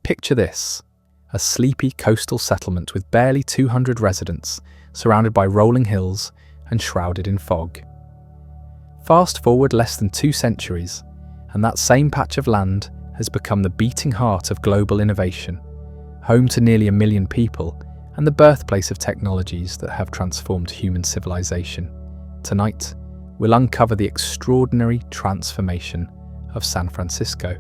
Picture this: a sleepy coastal settlement with barely 200 residents, surrounded by rolling hills and shrouded in fog. Fast forward less than 2 centuries, and that same patch of land has become the beating heart of global innovation, home to nearly 1 million people, and the birthplace of technologies that have transformed human civilization. Tonight, we'll uncover the extraordinary transformation of San Francisco,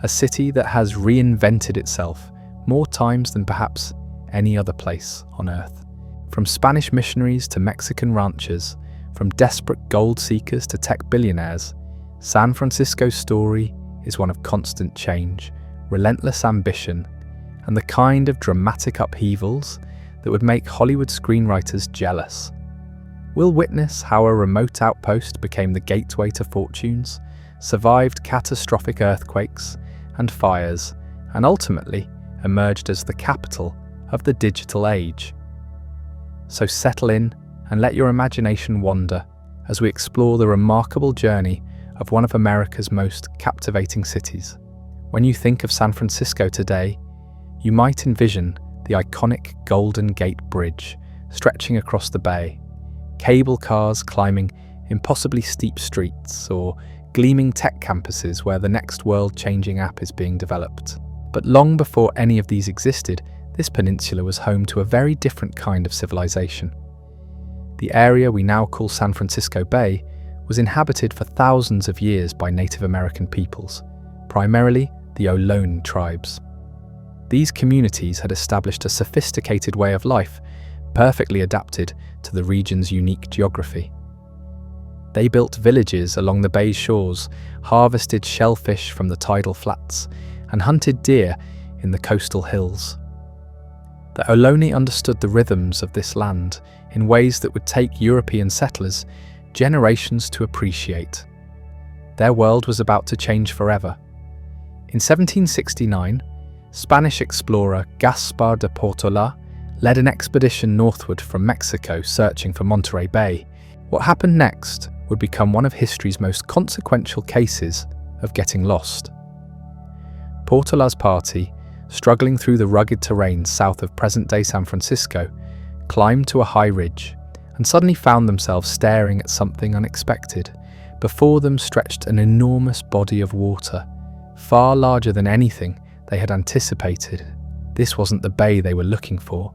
a city that has reinvented itself more times than perhaps any other place on Earth. From Spanish missionaries to Mexican ranchers, from desperate gold seekers to tech billionaires, San Francisco's story is one of constant change, relentless ambition, and the kind of dramatic upheavals that would make Hollywood screenwriters jealous. We'll witness how a remote outpost became the gateway to fortunes, survived catastrophic earthquakes and fires, and ultimately emerged as the capital of the digital age. So settle in and let your imagination wander as we explore the remarkable journey of one of America's most captivating cities. When you think of San Francisco today, you might envision the iconic Golden Gate Bridge stretching across the bay, cable cars climbing impossibly steep streets, or gleaming tech campuses where the next world-changing app is being developed. But long before any of these existed, this peninsula was home to a very different kind of civilization. The area we now call San Francisco Bay was inhabited for thousands of years by Native American peoples, primarily the Ohlone tribes. These communities had established a sophisticated way of life, perfectly adapted to the region's unique geography. They built villages along the bay's shores, harvested shellfish from the tidal flats, and hunted deer in the coastal hills. The Ohlone understood the rhythms of this land in ways that would take European settlers generations to appreciate. Their world was about to change forever. In 1769, Spanish explorer Gaspar de Portola led an expedition northward from Mexico searching for Monterey Bay. What happened next would become one of history's most consequential cases of getting lost. Portola's party, struggling through the rugged terrain south of present-day San Francisco, climbed to a high ridge and suddenly found themselves staring at something unexpected. Before them stretched an enormous body of water, far larger than anything they had anticipated. This wasn't the bay they were looking for,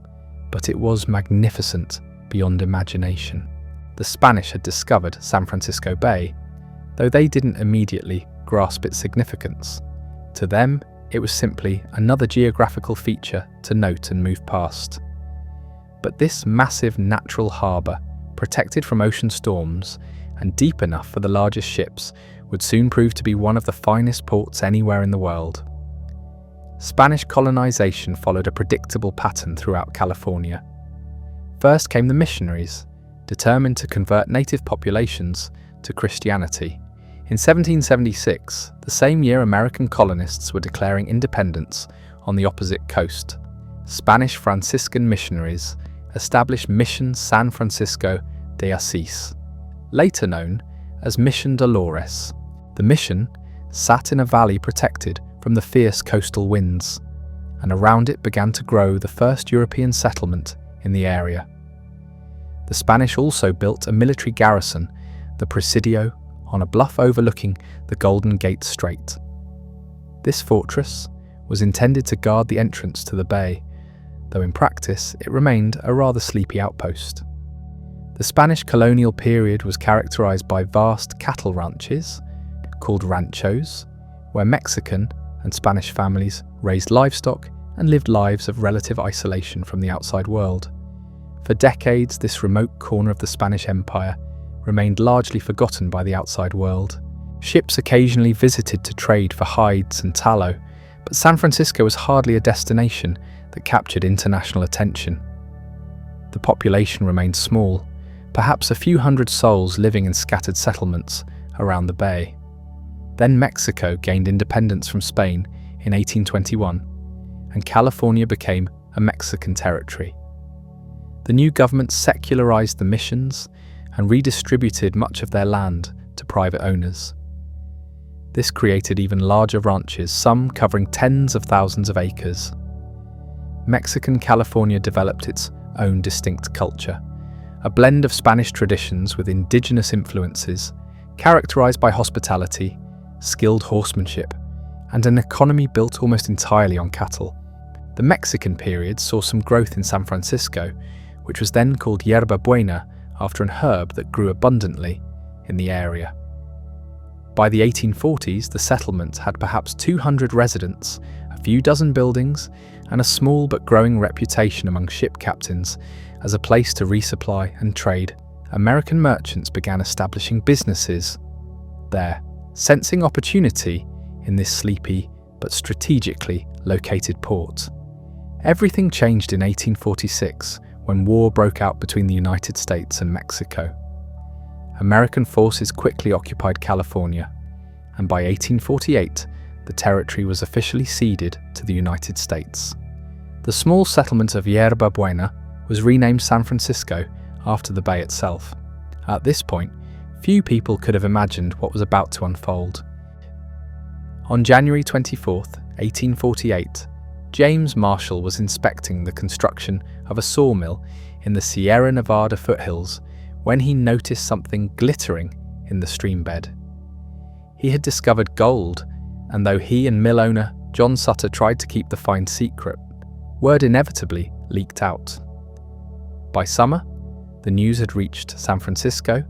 but it was magnificent beyond imagination. The Spanish had discovered San Francisco Bay, though they didn't immediately grasp its significance. To them, it was simply another geographical feature to note and move past. But this massive natural harbour, protected from ocean storms and deep enough for the largest ships, would soon prove to be one of the finest ports anywhere in the world. Spanish colonization followed a predictable pattern throughout California. First came the missionaries, determined to convert native populations to Christianity. In 1776, the same year American colonists were declaring independence on the opposite coast, Spanish Franciscan missionaries established Mission San Francisco de Asís, later known as Mission Dolores. The mission sat in a valley protected from the fierce coastal winds, and around it began to grow the first European settlement in the area. The Spanish also built a military garrison, the Presidio, on a bluff overlooking the Golden Gate Strait. This fortress was intended to guard the entrance to the bay, though in practice it remained a rather sleepy outpost. The Spanish colonial period was characterized by vast cattle ranches, called ranchos, where Mexican and Spanish families raised livestock and lived lives of relative isolation from the outside world. For decades, this remote corner of the Spanish Empire remained largely forgotten by the outside world. Ships occasionally visited to trade for hides and tallow, but San Francisco was hardly a destination that captured international attention. The population remained small, perhaps a few hundred souls living in scattered settlements around the bay. Then Mexico gained independence from Spain in 1821, and California became a Mexican territory. The new government secularized the missions and redistributed much of their land to private owners. This created even larger ranches, some covering tens of thousands of acres. Mexican California developed its own distinct culture, a blend of Spanish traditions with indigenous influences, characterized by hospitality, skilled horsemanship, and an economy built almost entirely on cattle. The Mexican period saw some growth in San Francisco, which was then called Yerba Buena after an herb that grew abundantly in the area. By the 1840s, the settlement had perhaps 200 residents, a few dozen buildings, and a small but growing reputation among ship captains as a place to resupply and trade. American merchants began establishing businesses there, sensing opportunity in this sleepy but strategically located port. Everything changed in 1846 when war broke out between the United States and Mexico. American forces quickly occupied California, and by 1848, the territory was officially ceded to the United States. The small settlement of Yerba Buena was renamed San Francisco after the bay itself. At this point, few people could have imagined what was about to unfold. On January 24, 1848, James Marshall was inspecting the construction of a sawmill in the Sierra Nevada foothills when he noticed something glittering in the streambed. He had discovered gold, and though he and mill owner John Sutter tried to keep the find secret, word inevitably leaked out. By summer, the news had reached San Francisco,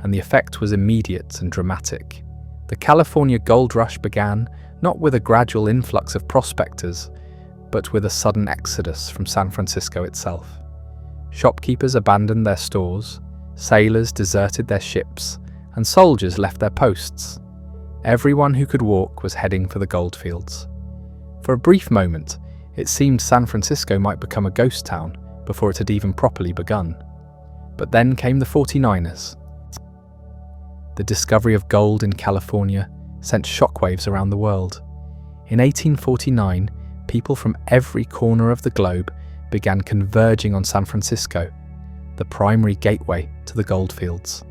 and the effect was immediate and dramatic. The California gold rush began not with a gradual influx of prospectors, but with a sudden exodus from San Francisco itself. Shopkeepers abandoned their stores, sailors deserted their ships, and soldiers left their posts. Everyone who could walk was heading for the goldfields. For a brief moment, it seemed San Francisco might become a ghost town before it had even properly begun. But then came the 49ers. The discovery of gold in California sent shockwaves around the world. In 1849, people from every corner of the globe began converging on San Francisco, the primary gateway to the goldfields.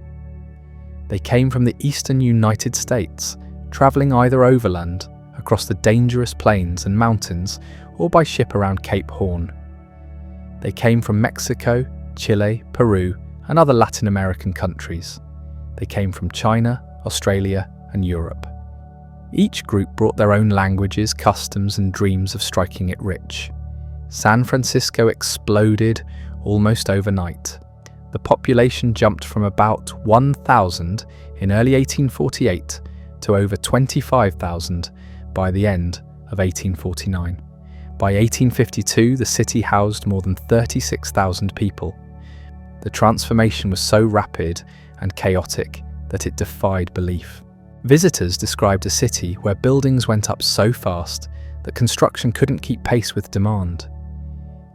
They came from the eastern United States, travelling either overland, across the dangerous plains and mountains, or by ship around Cape Horn. They came from Mexico, Chile, Peru, and other Latin American countries. They came from China, Australia, and Europe. Each group brought their own languages, customs, and dreams of striking it rich. San Francisco exploded almost overnight. The population jumped from about 1,000 in early 1848 to over 25,000 by the end of 1849. By 1852, the city housed more than 36,000 people. The transformation was so rapid and chaotic that it defied belief. Visitors described a city where buildings went up so fast that construction couldn't keep pace with demand.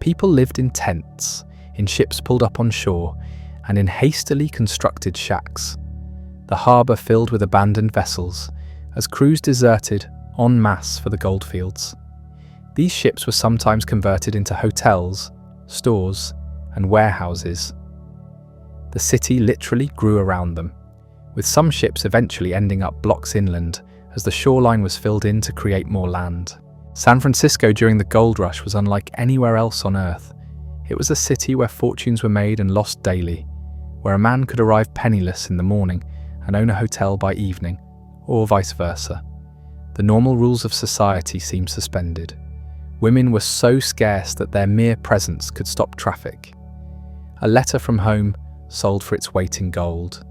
People lived in tents, in ships pulled up on shore, and in hastily constructed shacks. The harbour filled with abandoned vessels, as crews deserted en masse for the goldfields. These ships were sometimes converted into hotels, stores, and warehouses. The city literally grew around them, with some ships eventually ending up blocks inland as the shoreline was filled in to create more land. San Francisco during the gold rush was unlike anywhere else on Earth. It was a city where fortunes were made and lost daily, where a man could arrive penniless in the morning and own a hotel by evening, or vice versa. The normal rules of society seemed suspended. Women were so scarce that their mere presence could stop traffic. A letter from home sold for its weight in gold.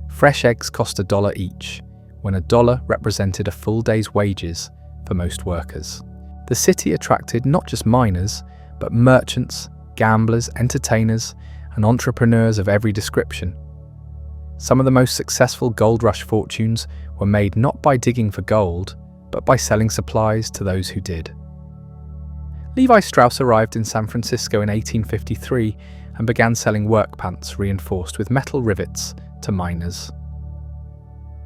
Fresh eggs cost $1 each, when $1 represented a full day's wages for most workers. The city attracted not just miners, but merchants, gamblers, entertainers, and entrepreneurs of every description. Some of the most successful gold rush fortunes were made not by digging for gold, but by selling supplies to those who did. Levi Strauss arrived in San Francisco in 1853 and began selling work pants reinforced with metal rivets to miners.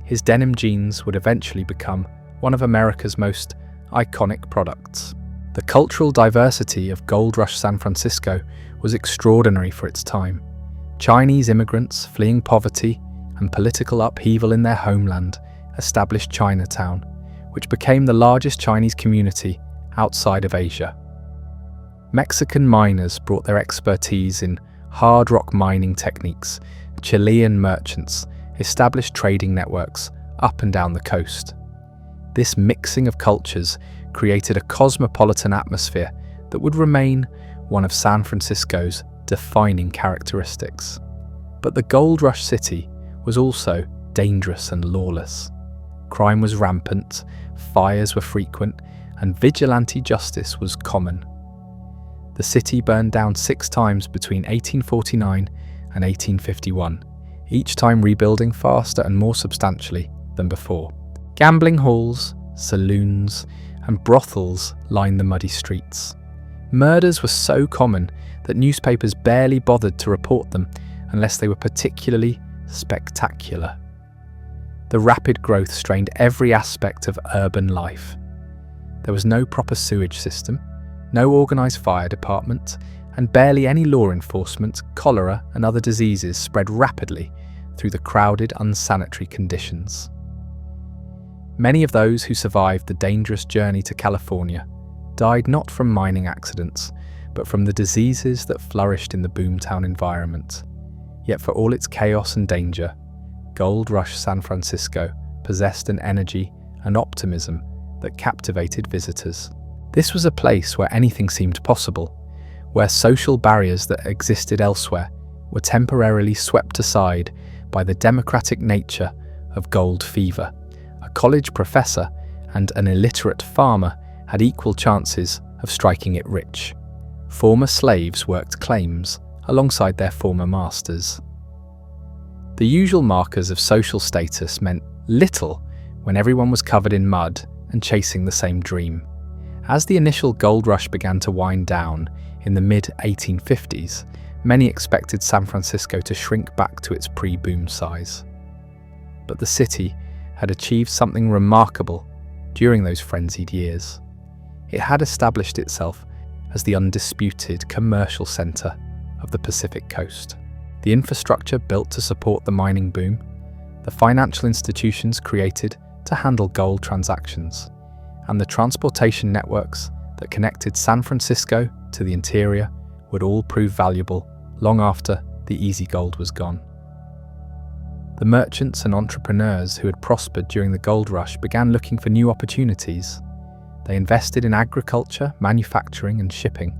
His denim jeans would eventually become one of America's most iconic products. The cultural diversity of Gold Rush San Francisco was extraordinary for its time. Chinese immigrants fleeing poverty and political upheaval in their homeland established Chinatown, which became the largest Chinese community outside of Asia. Mexican miners brought their expertise in hard rock mining techniques. Chilean merchants established trading networks up and down the coast. This mixing of cultures created a cosmopolitan atmosphere that would remain one of San Francisco's defining characteristics. But the Gold Rush city was also dangerous and lawless. Crime was rampant, fires were frequent, and vigilante justice was common. The city burned down 6 times between 1849 and 1851, each time rebuilding faster and more substantially than before. Gambling halls, saloons, and brothels lined the muddy streets. Murders were so common that newspapers barely bothered to report them unless they were particularly spectacular. The rapid growth strained every aspect of urban life. There was no proper sewage system, no organised fire department, and barely any law enforcement. Cholera and other diseases spread rapidly through the crowded, unsanitary conditions. Many of those who survived the dangerous journey to California died not from mining accidents, but from the diseases that flourished in the boomtown environment. Yet for all its chaos and danger, Gold Rush San Francisco possessed an energy and optimism that captivated visitors. This was a place where anything seemed possible, where social barriers that existed elsewhere were temporarily swept aside by the democratic nature of gold fever. A college professor and an illiterate farmer had equal chances of striking it rich. Former slaves worked claims alongside their former masters. The usual markers of social status meant little when everyone was covered in mud and chasing the same dream. As the initial gold rush began to wind down in the mid-1850s, many expected San Francisco to shrink back to its pre-boom size. But the city had achieved something remarkable during those frenzied years. It had established itself as the undisputed commercial centre of the Pacific Coast. The infrastructure built to support the mining boom, the financial institutions created to handle gold transactions, and the transportation networks that connected San Francisco to the interior would all prove valuable long after the easy gold was gone. The merchants and entrepreneurs who had prospered during the gold rush began looking for new opportunities. They invested in agriculture, manufacturing, and shipping.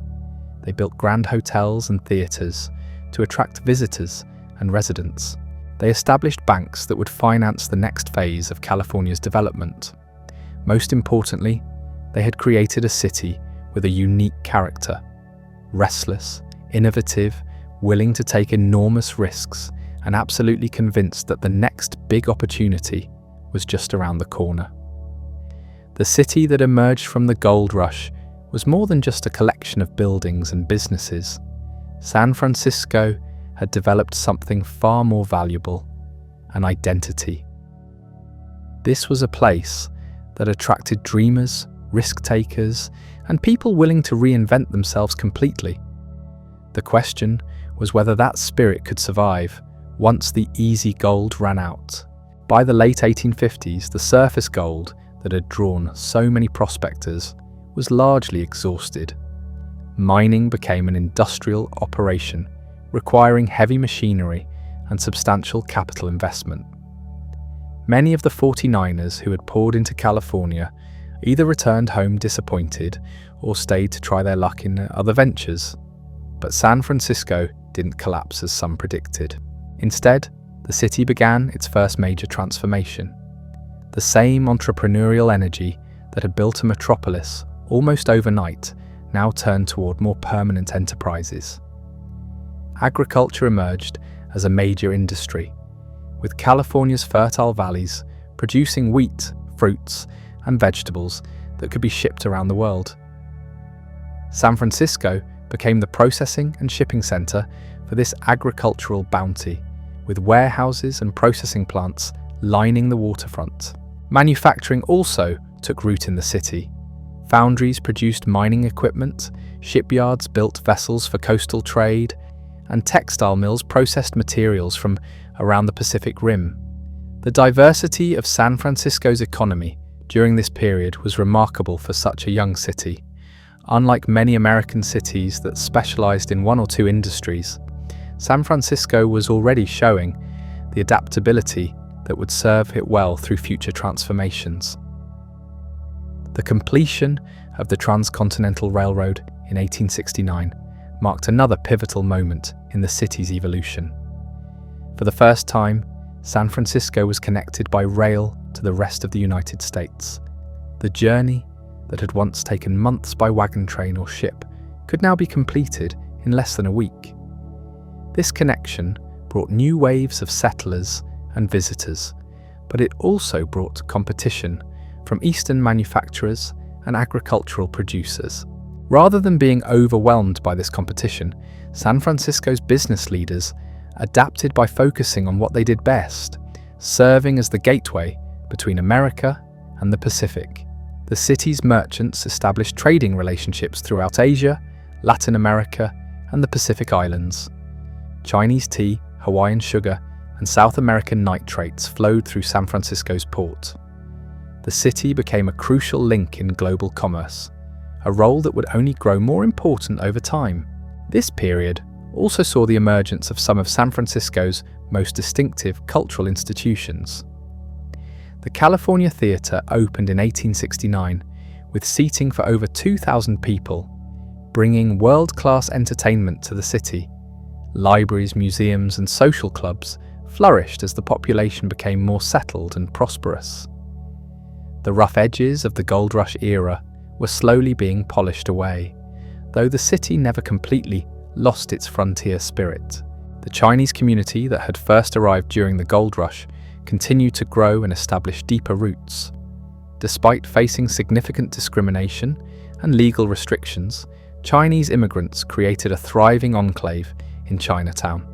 They built grand hotels and theatres to attract visitors and residents. They established banks that would finance the next phase of California's development. Most importantly, they had created a city with a unique character. Restless, innovative, willing to take enormous risks, and absolutely convinced that the next big opportunity was just around the corner. The city that emerged from the gold rush was more than just a collection of buildings and businesses. San Francisco had developed something far more valuable, an identity. This was a place that attracted dreamers, risk-takers, and people willing to reinvent themselves completely. The question was whether that spirit could survive once the easy gold ran out. By the late 1850s, the surface gold that had drawn so many prospectors was largely exhausted. Mining became an industrial operation, requiring heavy machinery and substantial capital investment. Many of the 49ers who had poured into California either returned home disappointed or stayed to try their luck in other ventures. But San Francisco didn't collapse as some predicted. Instead, the city began its first major transformation. The same entrepreneurial energy that had built a metropolis almost overnight now turned toward more permanent enterprises. Agriculture emerged as a major industry, with California's fertile valleys producing wheat, fruits, and vegetables that could be shipped around the world. San Francisco became the processing and shipping center for this agricultural bounty, with warehouses and processing plants lining the waterfront. Manufacturing also took root in the city. Foundries produced mining equipment, shipyards built vessels for coastal trade, and textile mills processed materials from around the Pacific Rim. The diversity of San Francisco's economy during this period was remarkable for such a young city. Unlike many American cities that specialized in one or two industries, San Francisco was already showing the adaptability that would serve it well through future transformations. The completion of the Transcontinental Railroad in 1869 marked another pivotal moment in the city's evolution. For the first time, San Francisco was connected by rail to the rest of the United States. The journey that had once taken months by wagon train or ship could now be completed in less than a week. This connection brought new waves of settlers and visitors, but it also brought competition from Eastern manufacturers and agricultural producers. Rather than being overwhelmed by this competition, San Francisco's business leaders adapted by focusing on what they did best, serving as the gateway between America and the Pacific. The city's merchants established trading relationships throughout Asia, Latin America, and the Pacific Islands. Chinese tea, Hawaiian sugar, and South American nitrates flowed through San Francisco's port. The city became a crucial link in global commerce, a role that would only grow more important over time. This period also saw the emergence of some of San Francisco's most distinctive cultural institutions. The California Theater opened in 1869 with seating for over 2,000 people, bringing world-class entertainment to the city. Libraries, museums, and social clubs flourished as the population became more settled and prosperous. The rough edges of the Gold Rush era were slowly being polished away, though the city never completely lost its frontier spirit. The Chinese community that had first arrived during the Gold Rush continued to grow and establish deeper roots. Despite facing significant discrimination and legal restrictions, Chinese immigrants created a thriving enclave in Chinatown.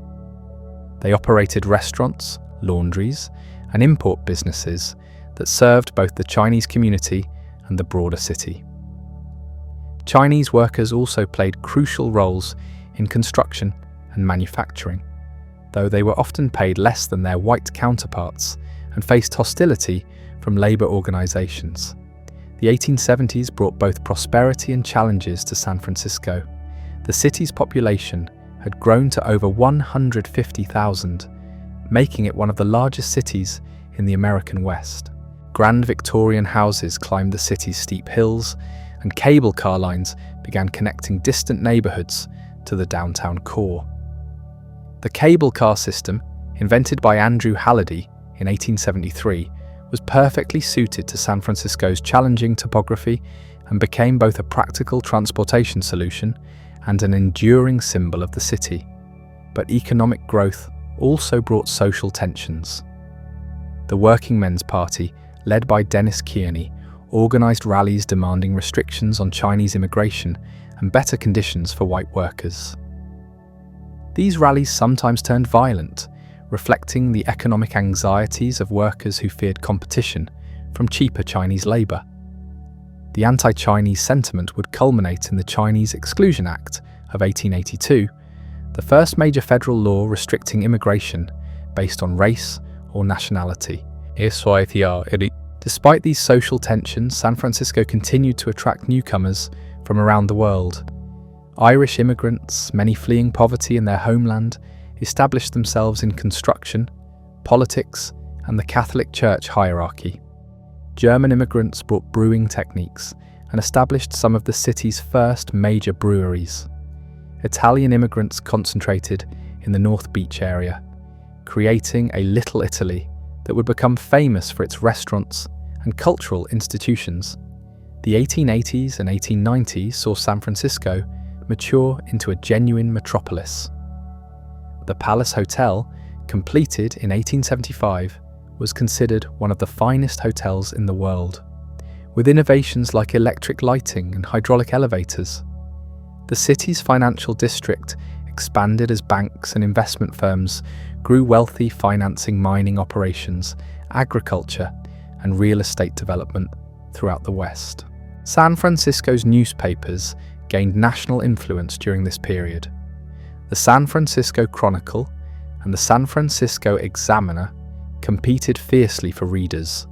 They operated restaurants, laundries, and import businesses that served both the Chinese community and the broader city. Chinese workers also played crucial roles in construction and manufacturing, though they were often paid less than their white counterparts and faced hostility from labor organizations. The 1870s brought both prosperity and challenges to San Francisco. The city's population had grown to over 150,000, making it one of the largest cities in the American West. Grand Victorian houses climbed the city's steep hills, and cable car lines began connecting distant neighborhoods to the downtown core. The cable car system, invented by Andrew Halliday in 1873, was perfectly suited to San Francisco's challenging topography and became both a practical transportation solution and an enduring symbol of the city. But economic growth also brought social tensions. The Working Men's Party, led by Dennis Kearney, organized rallies demanding restrictions on Chinese immigration and better conditions for white workers. These rallies sometimes turned violent, reflecting the economic anxieties of workers who feared competition from cheaper Chinese labor. The anti-Chinese sentiment would culminate in the Chinese Exclusion Act of 1882, the first major federal law restricting immigration based on race or nationality. Despite these social tensions, San Francisco continued to attract newcomers from around the world. Irish immigrants, many fleeing poverty in their homeland, established themselves in construction, politics, and the Catholic Church hierarchy. German immigrants brought brewing techniques and established some of the city's first major breweries. Italian immigrants concentrated in the North Beach area, creating a Little Italy that would become famous for its restaurants and cultural institutions. The 1880s and 1890s saw San Francisco mature into a genuine metropolis. The Palace Hotel, completed in 1875, was considered one of the finest hotels in the world, with innovations like electric lighting and hydraulic elevators. The city's financial district expanded as banks and investment firms grew wealthy, financing mining operations, agriculture, and real estate development throughout the West. San Francisco's newspapers gained national influence during this period. The San Francisco Chronicle and the San Francisco Examiner competed fiercely for readers,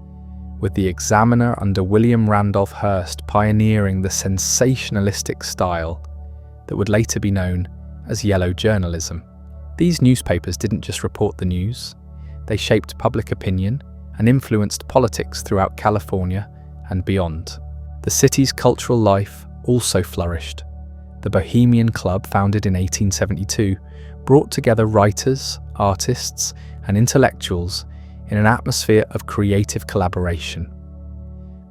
with the Examiner under William Randolph Hearst pioneering the sensationalistic style that would later be known as yellow journalism. These newspapers didn't just report the news, they shaped public opinion and influenced politics throughout California and beyond. The city's cultural life also flourished. The Bohemian Club, founded in 1872, brought together writers, artists, and intellectuals in an atmosphere of creative collaboration.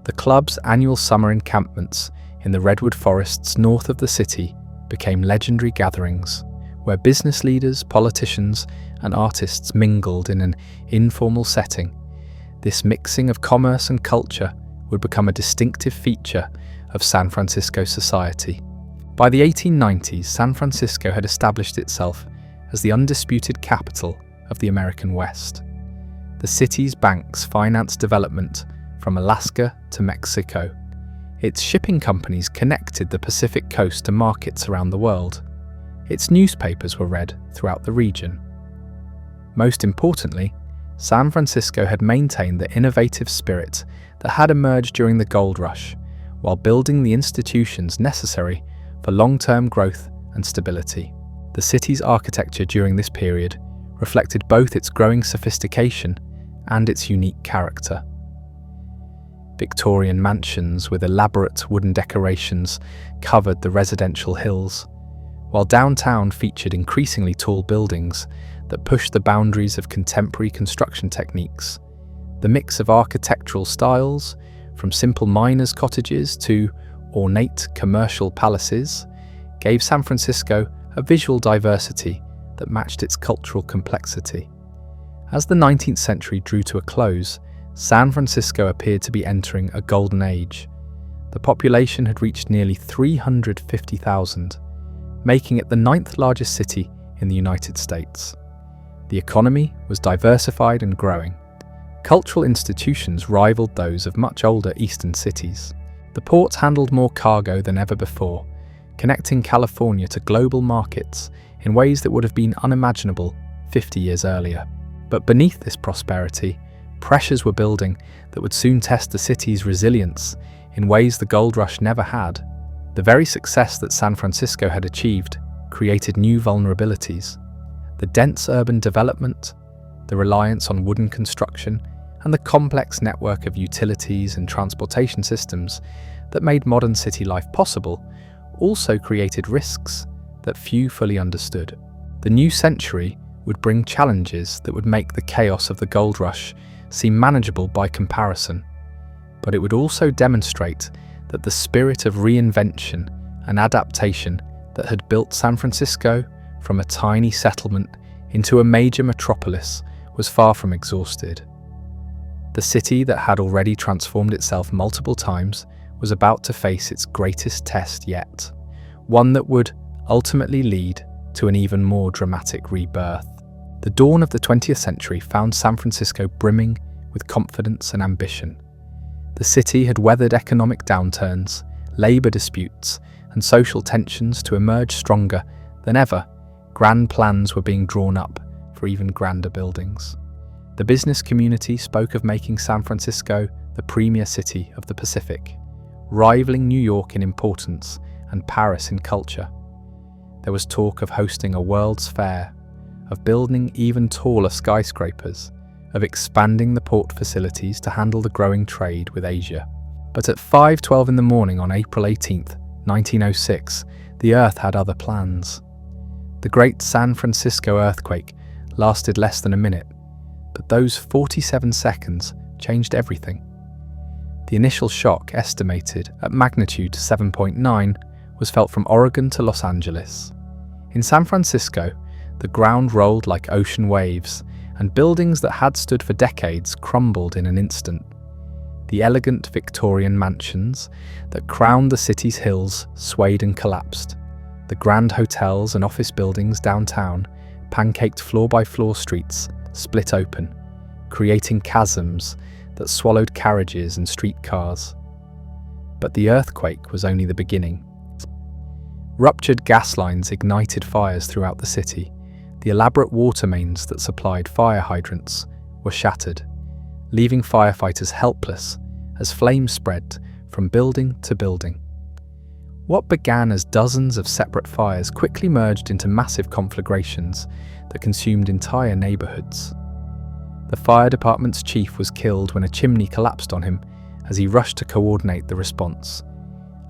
The club's annual summer encampments in the redwood forests north of the city became legendary gatherings where business leaders, politicians, and artists mingled in an informal setting. This mixing of commerce and culture would become a distinctive feature of San Francisco society. By the 1890s, San Francisco had established itself as the undisputed capital of the American West. The city's banks financed development from Alaska to Mexico. Its shipping companies connected the Pacific coast to markets around the world. Its newspapers were read throughout the region. Most importantly, San Francisco had maintained the innovative spirit that had emerged during the gold rush, while building the institutions necessary for long-term growth and stability. The city's architecture during this period reflected both its growing sophistication and its unique character. Victorian mansions with elaborate wooden decorations covered the residential hills, while downtown featured increasingly tall buildings that pushed the boundaries of contemporary construction techniques. The mix of architectural styles, from simple miners' cottages to ornate commercial palaces, gave San Francisco a visual diversity that matched its cultural complexity. As the 19th century drew to a close, San Francisco appeared to be entering a golden age. The population had reached nearly 350,000, making it the 9th largest city in the United States. The economy was diversified and growing. Cultural institutions rivaled those of much older eastern cities. The port handled more cargo than ever before, connecting California to global markets in ways that would have been unimaginable 50 years earlier. But beneath this prosperity, pressures were building that would soon test the city's resilience in ways the gold rush never had. The very success that San Francisco had achieved created new vulnerabilities. The dense urban development, the reliance on wooden construction, and the complex network of utilities and transportation systems that made modern city life possible also created risks that few fully understood. The new century would bring challenges that would make the chaos of the gold rush seem manageable by comparison, but it would also demonstrate that the spirit of reinvention and adaptation that had built San Francisco from a tiny settlement into a major metropolis was far from exhausted. The city that had already transformed itself multiple times was about to face its greatest test yet, one that would ultimately lead to an even more dramatic rebirth. The dawn of the 20th century found San Francisco brimming with confidence and ambition. The city had weathered economic downturns, labor disputes, and social tensions to emerge stronger than ever. Grand plans were being drawn up for even grander buildings. The business community spoke of making San Francisco the premier city of the Pacific, rivaling New York in importance and Paris in culture. There was talk of hosting a World's Fair, of building even taller skyscrapers, of expanding the port facilities to handle the growing trade with Asia. But at 5:12 in the morning on April 18th, 1906, the Earth had other plans. The Great San Francisco earthquake lasted less than a minute, but those 47 seconds changed everything. The initial shock, estimated at magnitude 7.9, was felt from Oregon to Los Angeles. In San Francisco, the ground rolled like ocean waves, and buildings that had stood for decades crumbled in an instant. The elegant Victorian mansions that crowned the city's hills swayed and collapsed. The grand hotels and office buildings downtown, pancaked floor-by-floor streets, split open, creating chasms that swallowed carriages and streetcars. But the earthquake was only the beginning. Ruptured gas lines ignited fires throughout the city. The elaborate water mains that supplied fire hydrants were shattered, leaving firefighters helpless as flames spread from building to building. What began as dozens of separate fires quickly merged into massive conflagrations that consumed entire neighborhoods. The fire department's chief was killed when a chimney collapsed on him as he rushed to coordinate the response,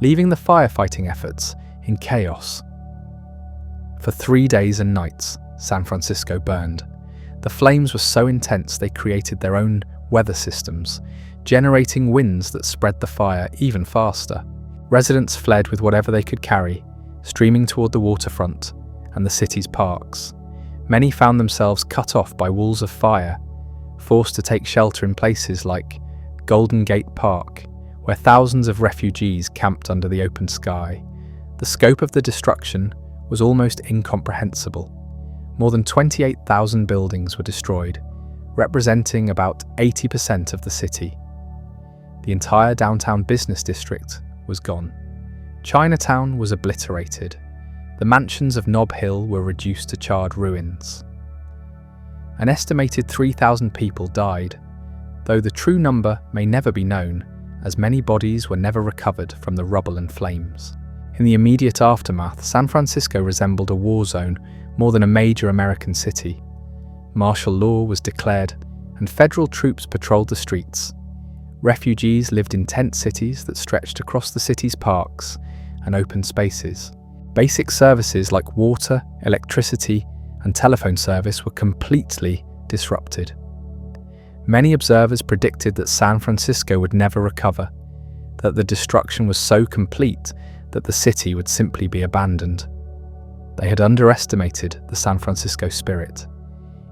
leaving the firefighting efforts in chaos. For 3 days and nights, San Francisco burned. The flames were so intense they created their own weather systems, generating winds that spread the fire even faster. Residents fled with whatever they could carry, streaming toward the waterfront and the city's parks. Many found themselves cut off by walls of fire, forced to take shelter in places like Golden Gate Park, where thousands of refugees camped under the open sky. The scope of the destruction was almost incomprehensible. More than 28,000 buildings were destroyed, representing about 80% of the city. The entire downtown business district was gone. Chinatown was obliterated. The mansions of Nob Hill were reduced to charred ruins. An estimated 3,000 people died, though the true number may never be known, as many bodies were never recovered from the rubble and flames. In the immediate aftermath, San Francisco resembled a war zone more than a major American city. Martial law was declared, and federal troops patrolled the streets. Refugees lived in tent cities that stretched across the city's parks and open spaces. Basic services like water, electricity, and telephone service were completely disrupted. Many observers predicted that San Francisco would never recover, that the destruction was so complete that the city would simply be abandoned. They had underestimated the San Francisco spirit.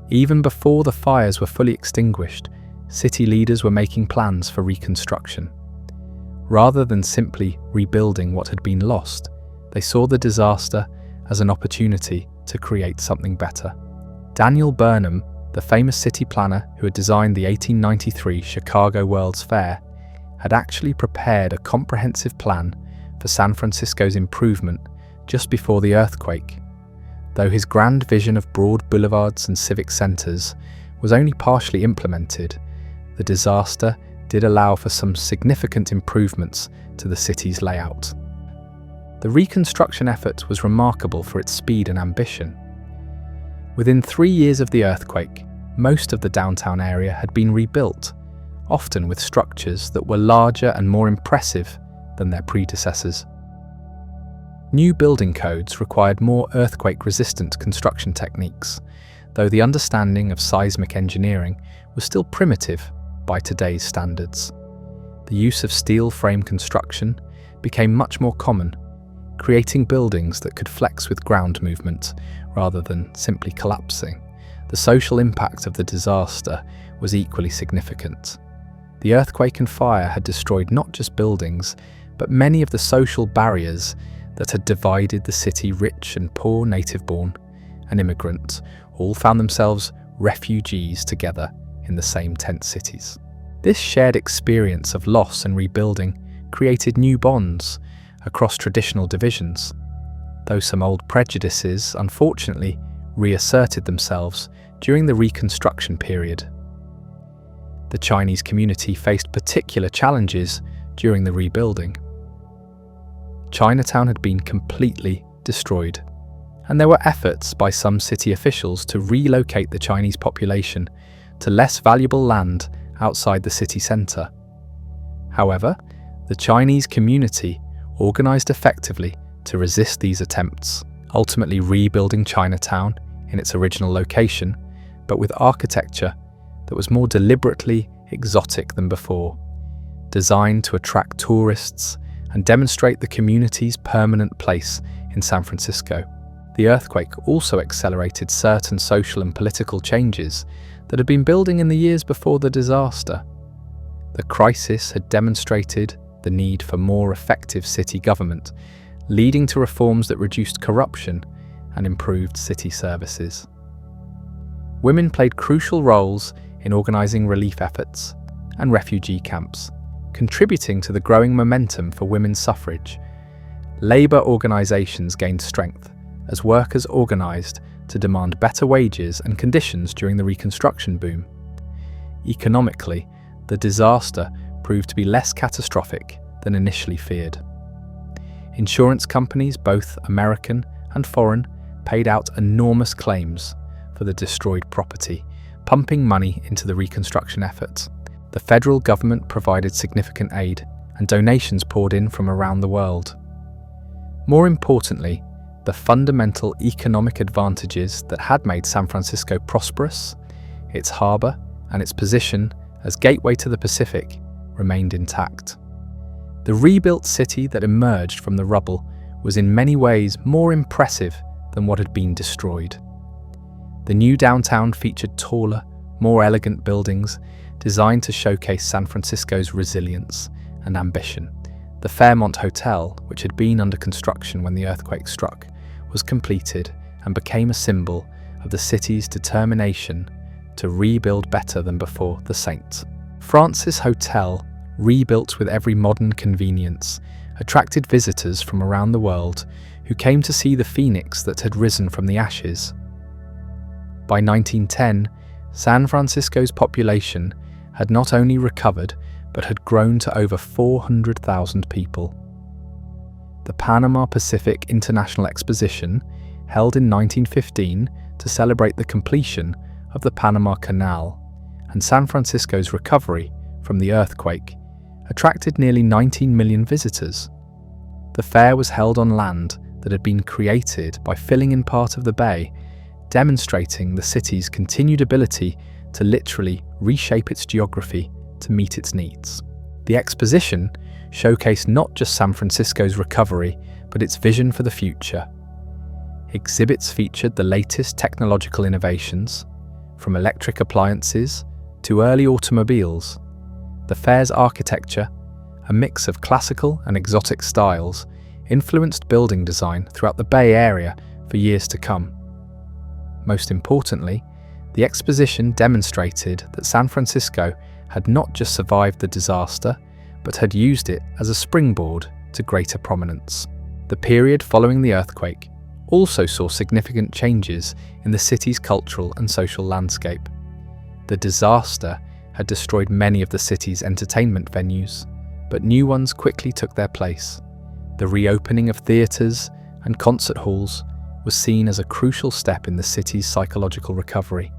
Even before the fires were fully extinguished, city leaders were making plans for reconstruction. Rather than simply rebuilding what had been lost, they saw the disaster as an opportunity to create something better. Daniel Burnham, the famous city planner who had designed the 1893 Chicago World's Fair, had actually prepared a comprehensive plan for San Francisco's improvement just before the earthquake. Though his grand vision of broad boulevards and civic centers was only partially implemented, the disaster did allow for some significant improvements to the city's layout. The reconstruction effort was remarkable for its speed and ambition. Within 3 years of the earthquake, most of the downtown area had been rebuilt, often with structures that were larger and more impressive than their predecessors. New building codes required more earthquake-resistant construction techniques, though the understanding of seismic engineering was still primitive by today's standards. The use of steel frame construction became much more common, creating buildings that could flex with ground movement rather than simply collapsing. The social impact of the disaster was equally significant. The earthquake and fire had destroyed not just buildings, but many of the social barriers that had divided the city. Rich and poor, native-born and immigrant, all found themselves refugees together in the same tent cities. This shared experience of loss and rebuilding created new bonds across traditional divisions, though some old prejudices unfortunately reasserted themselves during the Reconstruction period. The Chinese community faced particular challenges during the rebuilding. Chinatown had been completely destroyed, and there were efforts by some city officials to relocate the Chinese population to less valuable land outside the city centre. However, the Chinese community organised effectively to resist these attempts, ultimately rebuilding Chinatown in its original location, but with architecture that was more deliberately exotic than before, designed to attract tourists and demonstrate the community's permanent place in San Francisco. The earthquake also accelerated certain social and political changes that had been building in the years before the disaster. The crisis had demonstrated the need for more effective city government, leading to reforms that reduced corruption and improved city services. Women played crucial roles in organising relief efforts and refugee camps, contributing to the growing momentum for women's suffrage. Labour organisations gained strength as workers organised to demand better wages and conditions during the Reconstruction boom. Economically, the disaster proved to be less catastrophic than initially feared. Insurance companies, both American and foreign, paid out enormous claims for the destroyed property, pumping money into the reconstruction efforts. The federal government provided significant aid, and donations poured in from around the world. More importantly, the fundamental economic advantages that had made San Francisco prosperous, its harbor, and its position as gateway to the Pacific remained intact. The rebuilt city that emerged from the rubble was in many ways more impressive than what had been destroyed. The new downtown featured taller, more elegant buildings designed to showcase San Francisco's resilience and ambition. The Fairmont Hotel, which had been under construction when the earthquake struck, was completed and became a symbol of the city's determination to rebuild better than before the Saints. Francis Hotel, rebuilt with every modern convenience, attracted visitors from around the world who came to see the phoenix that had risen from the ashes. By 1910, San Francisco's population had not only recovered, but had grown to over 400,000 people. The Panama Pacific International Exposition, held in 1915 to celebrate the completion of the Panama Canal and San Francisco's recovery from the earthquake, attracted nearly 19 million visitors. The fair was held on land that had been created by filling in part of the bay, demonstrating the city's continued ability to literally reshape its geography to meet its needs. The exposition showcased not just San Francisco's recovery, but its vision for the future. Exhibits featured the latest technological innovations, from electric appliances to early automobiles. The fair's architecture, a mix of classical and exotic styles, influenced building design throughout the Bay Area for years to come. Most importantly, the exposition demonstrated that San Francisco had not just survived the disaster, but had used it as a springboard to greater prominence. The period following the earthquake also saw significant changes in the city's cultural and social landscape. The disaster had destroyed many of the city's entertainment venues, but new ones quickly took their place. The reopening of theatres and concert halls was seen as a crucial step in the city's psychological recovery.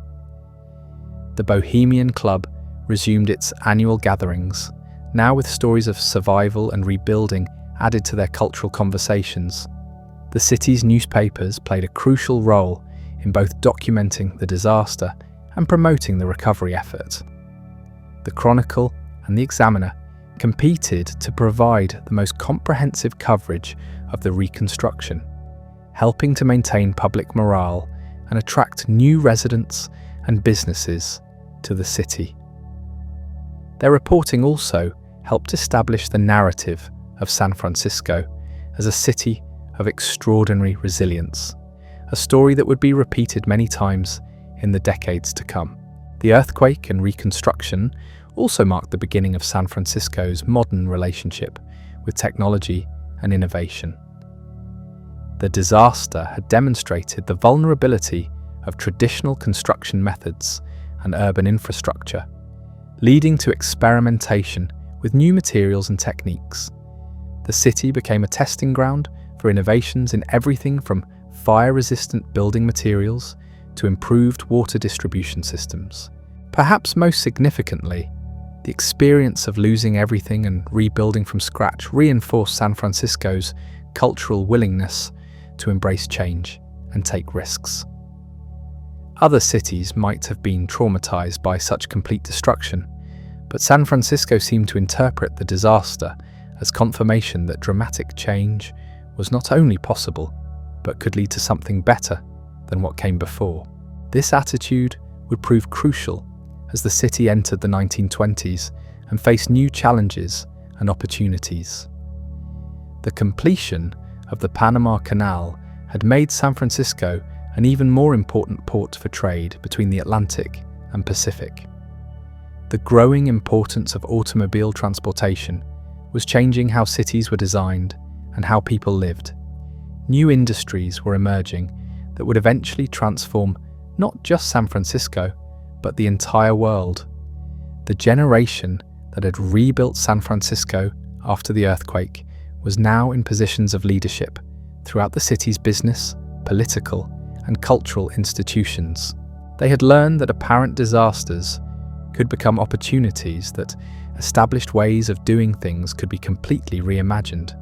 The Bohemian Club resumed its annual gatherings, now with stories of survival and rebuilding added to their cultural conversations. The city's newspapers played a crucial role in both documenting the disaster and promoting the recovery effort. The Chronicle and the Examiner competed to provide the most comprehensive coverage of the reconstruction, helping to maintain public morale and attract new residents and businesses to the city. Their reporting also helped establish the narrative of San Francisco as a city of extraordinary resilience, a story that would be repeated many times in the decades to come. The earthquake and reconstruction also marked the beginning of San Francisco's modern relationship with technology and innovation. The disaster had demonstrated the vulnerability of traditional construction methods and urban infrastructure, leading to experimentation with new materials and techniques. The city became a testing ground for innovations in everything from fire-resistant building materials to improved water distribution systems. Perhaps most significantly, the experience of losing everything and rebuilding from scratch reinforced San Francisco's cultural willingness to embrace change and take risks. Other cities might have been traumatized by such complete destruction, but San Francisco seemed to interpret the disaster as confirmation that dramatic change was not only possible, but could lead to something better than what came before. This attitude would prove crucial as the city entered the 1920s and faced new challenges and opportunities. The completion of the Panama Canal had made San Francisco an even more important port for trade between the Atlantic and Pacific. The growing importance of automobile transportation was changing how cities were designed and how people lived. New industries were emerging that would eventually transform not just San Francisco, but the entire world. The generation that had rebuilt San Francisco after the earthquake was now in positions of leadership throughout the city's business, political, and cultural institutions. They had learned that apparent disasters could become opportunities, that established ways of doing things could be completely reimagined,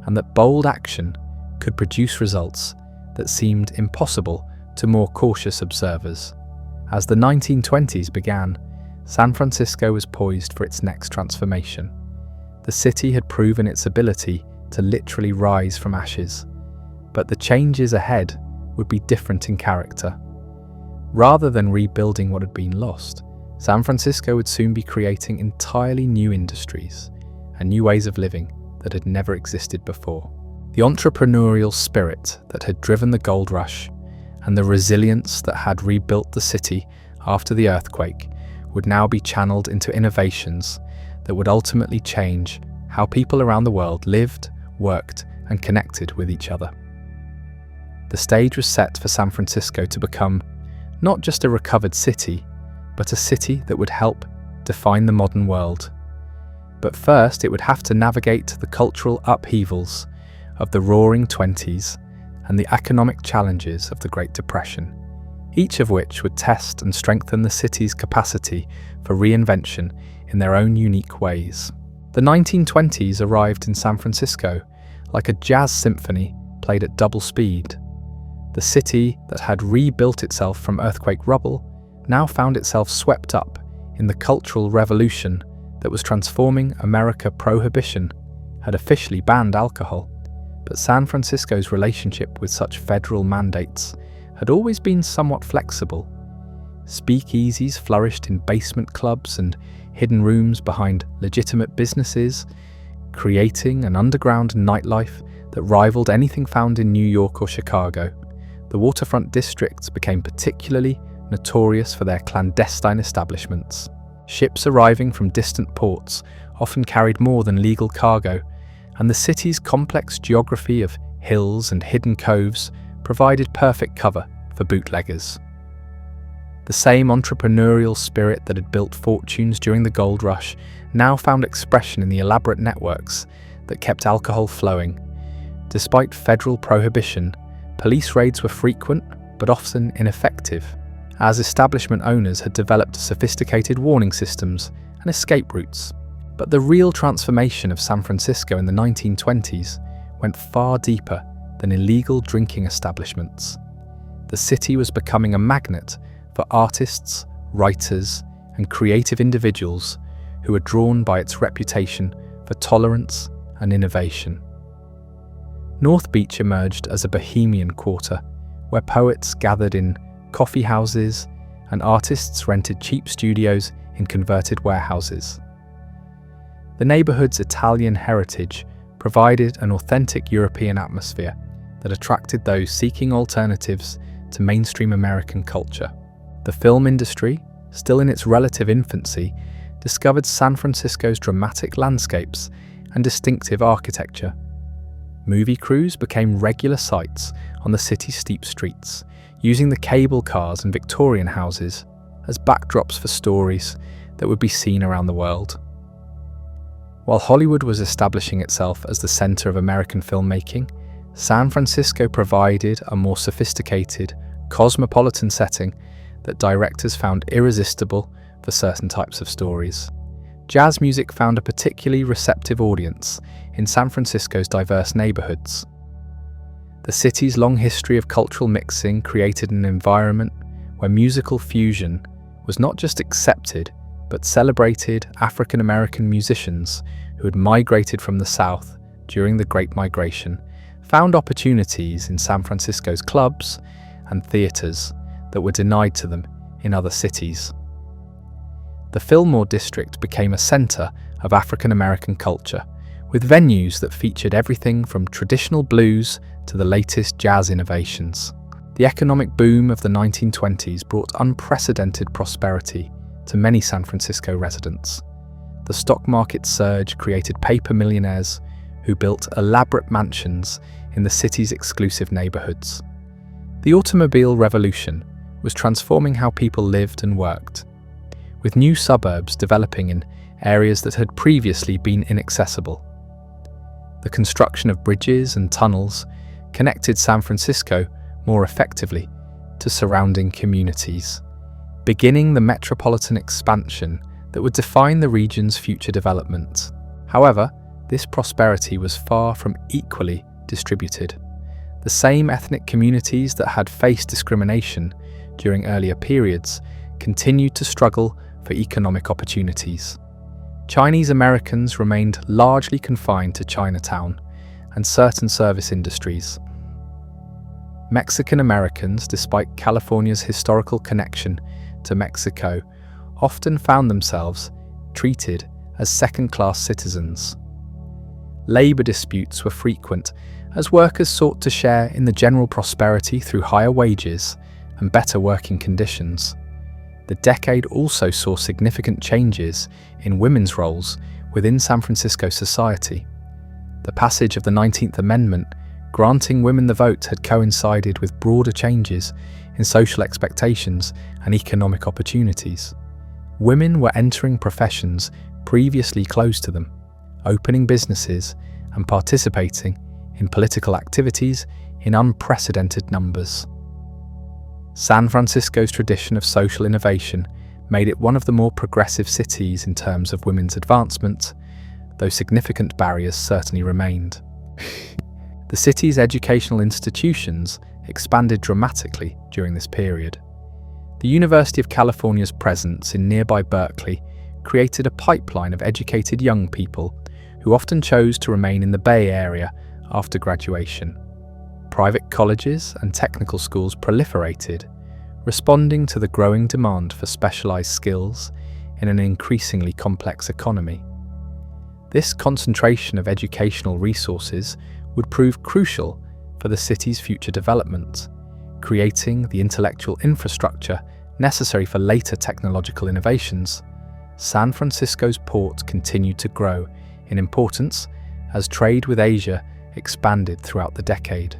and that bold action could produce results that seemed impossible to more cautious observers. As the 1920s began, San Francisco was poised for its next transformation. The city had proven its ability to literally rise from ashes, but the changes ahead would be different in character. Rather than rebuilding what had been lost, San Francisco would soon be creating entirely new industries and new ways of living that had never existed before. The entrepreneurial spirit that had driven the gold rush and the resilience that had rebuilt the city after the earthquake would now be channeled into innovations that would ultimately change how people around the world lived, worked, and connected with each other. The stage was set for San Francisco to become not just a recovered city, but a city that would help define the modern world. But first, it would have to navigate the cultural upheavals of the Roaring '20s and the economic challenges of the Great Depression, each of which would test and strengthen the city's capacity for reinvention in their own unique ways. The 1920s arrived in San Francisco like a jazz symphony played at double speed. The city that had rebuilt itself from earthquake rubble now found itself swept up in the cultural revolution that was transforming America. Prohibition had officially banned alcohol, but San Francisco's relationship with such federal mandates had always been somewhat flexible. Speakeasies flourished in basement clubs and hidden rooms behind legitimate businesses, creating an underground nightlife that rivaled anything found in New York or Chicago. The waterfront districts became particularly notorious for their clandestine establishments. Ships arriving from distant ports often carried more than legal cargo, and the city's complex geography of hills and hidden coves provided perfect cover for bootleggers. The same entrepreneurial spirit that had built fortunes during the gold rush now found expression in the elaborate networks that kept alcohol flowing. Despite federal prohibition, police raids were frequent but often ineffective, as establishment owners had developed sophisticated warning systems and escape routes. But the real transformation of San Francisco in the 1920s went far deeper than illegal drinking establishments. The city was becoming a magnet for artists, writers, and creative individuals who were drawn by its reputation for tolerance and innovation. North Beach emerged as a bohemian quarter, where poets gathered in coffee houses and artists rented cheap studios in converted warehouses. The neighborhood's Italian heritage provided an authentic European atmosphere that attracted those seeking alternatives to mainstream American culture. The film industry, still in its relative infancy, discovered San Francisco's dramatic landscapes and distinctive architecture. Movie crews became regular sights on the city's steep streets, using the cable cars and Victorian houses as backdrops for stories that would be seen around the world. While Hollywood was establishing itself as the center of American filmmaking, San Francisco provided a more sophisticated, cosmopolitan setting that directors found irresistible for certain types of stories. Jazz music found a particularly receptive audience in San Francisco's diverse neighborhoods. The city's long history of cultural mixing created an environment where musical fusion was not just accepted, but celebrated African American musicians who had migrated from the South during the Great Migration, found opportunities in San Francisco's clubs and theaters that were denied to them in other cities. The Fillmore district became a center of African American culture, with venues that featured everything from traditional blues to the latest jazz innovations. The economic boom of the 1920s brought unprecedented prosperity to many San Francisco residents. The stock market surge created paper millionaires who built elaborate mansions in the city's exclusive neighborhoods. The automobile revolution was transforming how people lived and worked. with new suburbs developing in areas that had previously been inaccessible. The construction of bridges and tunnels connected San Francisco more effectively to surrounding communities, beginning the metropolitan expansion that would define the region's future development. However, this prosperity was far from equally distributed. The same ethnic communities that had faced discrimination during earlier periods continued to struggle for economic opportunities. Chinese Americans remained largely confined to Chinatown and certain service industries. Mexican Americans, despite California's historical connection to Mexico, often found themselves treated as second-class citizens. Labor disputes were frequent as workers sought to share in the general prosperity through higher wages and better working conditions. The decade also saw significant changes in women's roles within San Francisco society. The passage of the 19th Amendment granting women the vote had coincided with broader changes in social expectations and economic opportunities. Women were entering professions previously closed to them, opening businesses and participating in political activities in unprecedented numbers. San Francisco's tradition of social innovation made it one of the more progressive cities in terms of women's advancement, though significant barriers certainly remained. The city's educational institutions expanded dramatically during this period. The University of California's presence in nearby Berkeley created a pipeline of educated young people who often chose to remain in the Bay Area after graduation. Private colleges and technical schools proliferated, responding to the growing demand for specialized skills in an increasingly complex economy. This concentration of educational resources would prove crucial for the city's future development, creating the intellectual infrastructure necessary for later technological innovations. San Francisco's port continued to grow in importance as trade with Asia expanded throughout the decade.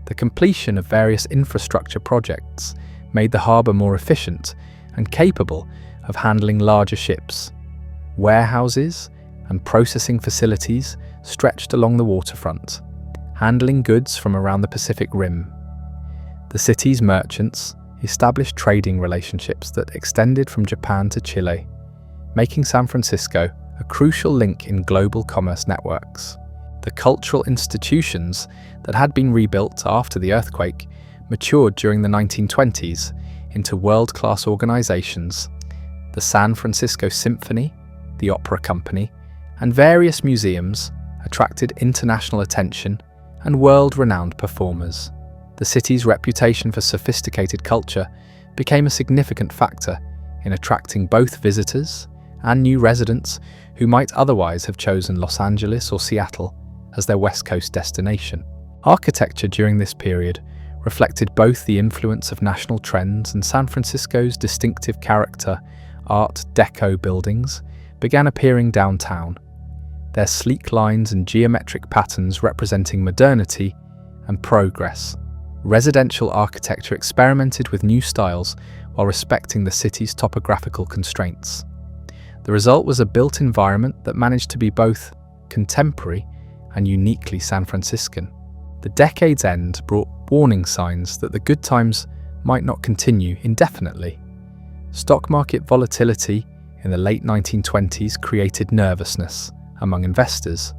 The completion of various infrastructure projects made the harbour more efficient and capable of handling larger ships. Warehouses and processing facilities stretched along the waterfront, handling goods from around the Pacific Rim. The city's merchants established trading relationships that extended from Japan to Chile, making San Francisco a crucial link in global commerce networks. The cultural institutions that had been rebuilt after the earthquake matured during the 1920s into world-class organizations. The San Francisco Symphony, the Opera Company, and various museums attracted international attention and world-renowned performers. The city's reputation for sophisticated culture became a significant factor in attracting both visitors and new residents who might otherwise have chosen Los Angeles or Seattle as their West Coast destination. Architecture during this period reflected both the influence of national trends and San Francisco's distinctive character. Art Deco buildings began appearing downtown, their sleek lines and geometric patterns representing modernity and progress. Residential architecture experimented with new styles while respecting the city's topographical constraints. The result was a built environment that managed to be both contemporary and uniquely San Franciscan. The decade's end brought warning signs that the good times might not continue indefinitely. Stock market volatility in the late 1920s created nervousness among investors,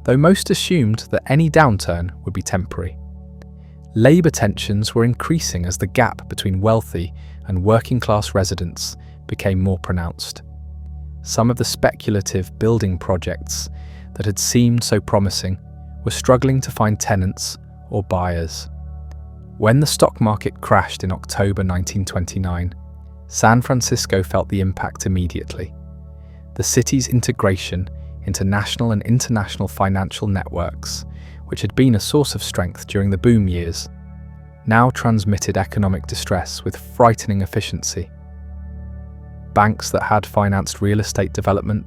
though most assumed that any downturn would be temporary. Labor tensions were increasing as the gap between wealthy and working-class residents became more pronounced. Some of the speculative building projects that had seemed so promising were struggling to find tenants or buyers. When the stock market crashed in October 1929, San Francisco felt the impact immediately. The city's integration into national and international financial networks, which had been a source of strength during the boom years, now transmitted economic distress with frightening efficiency. Banks that had financed real estate development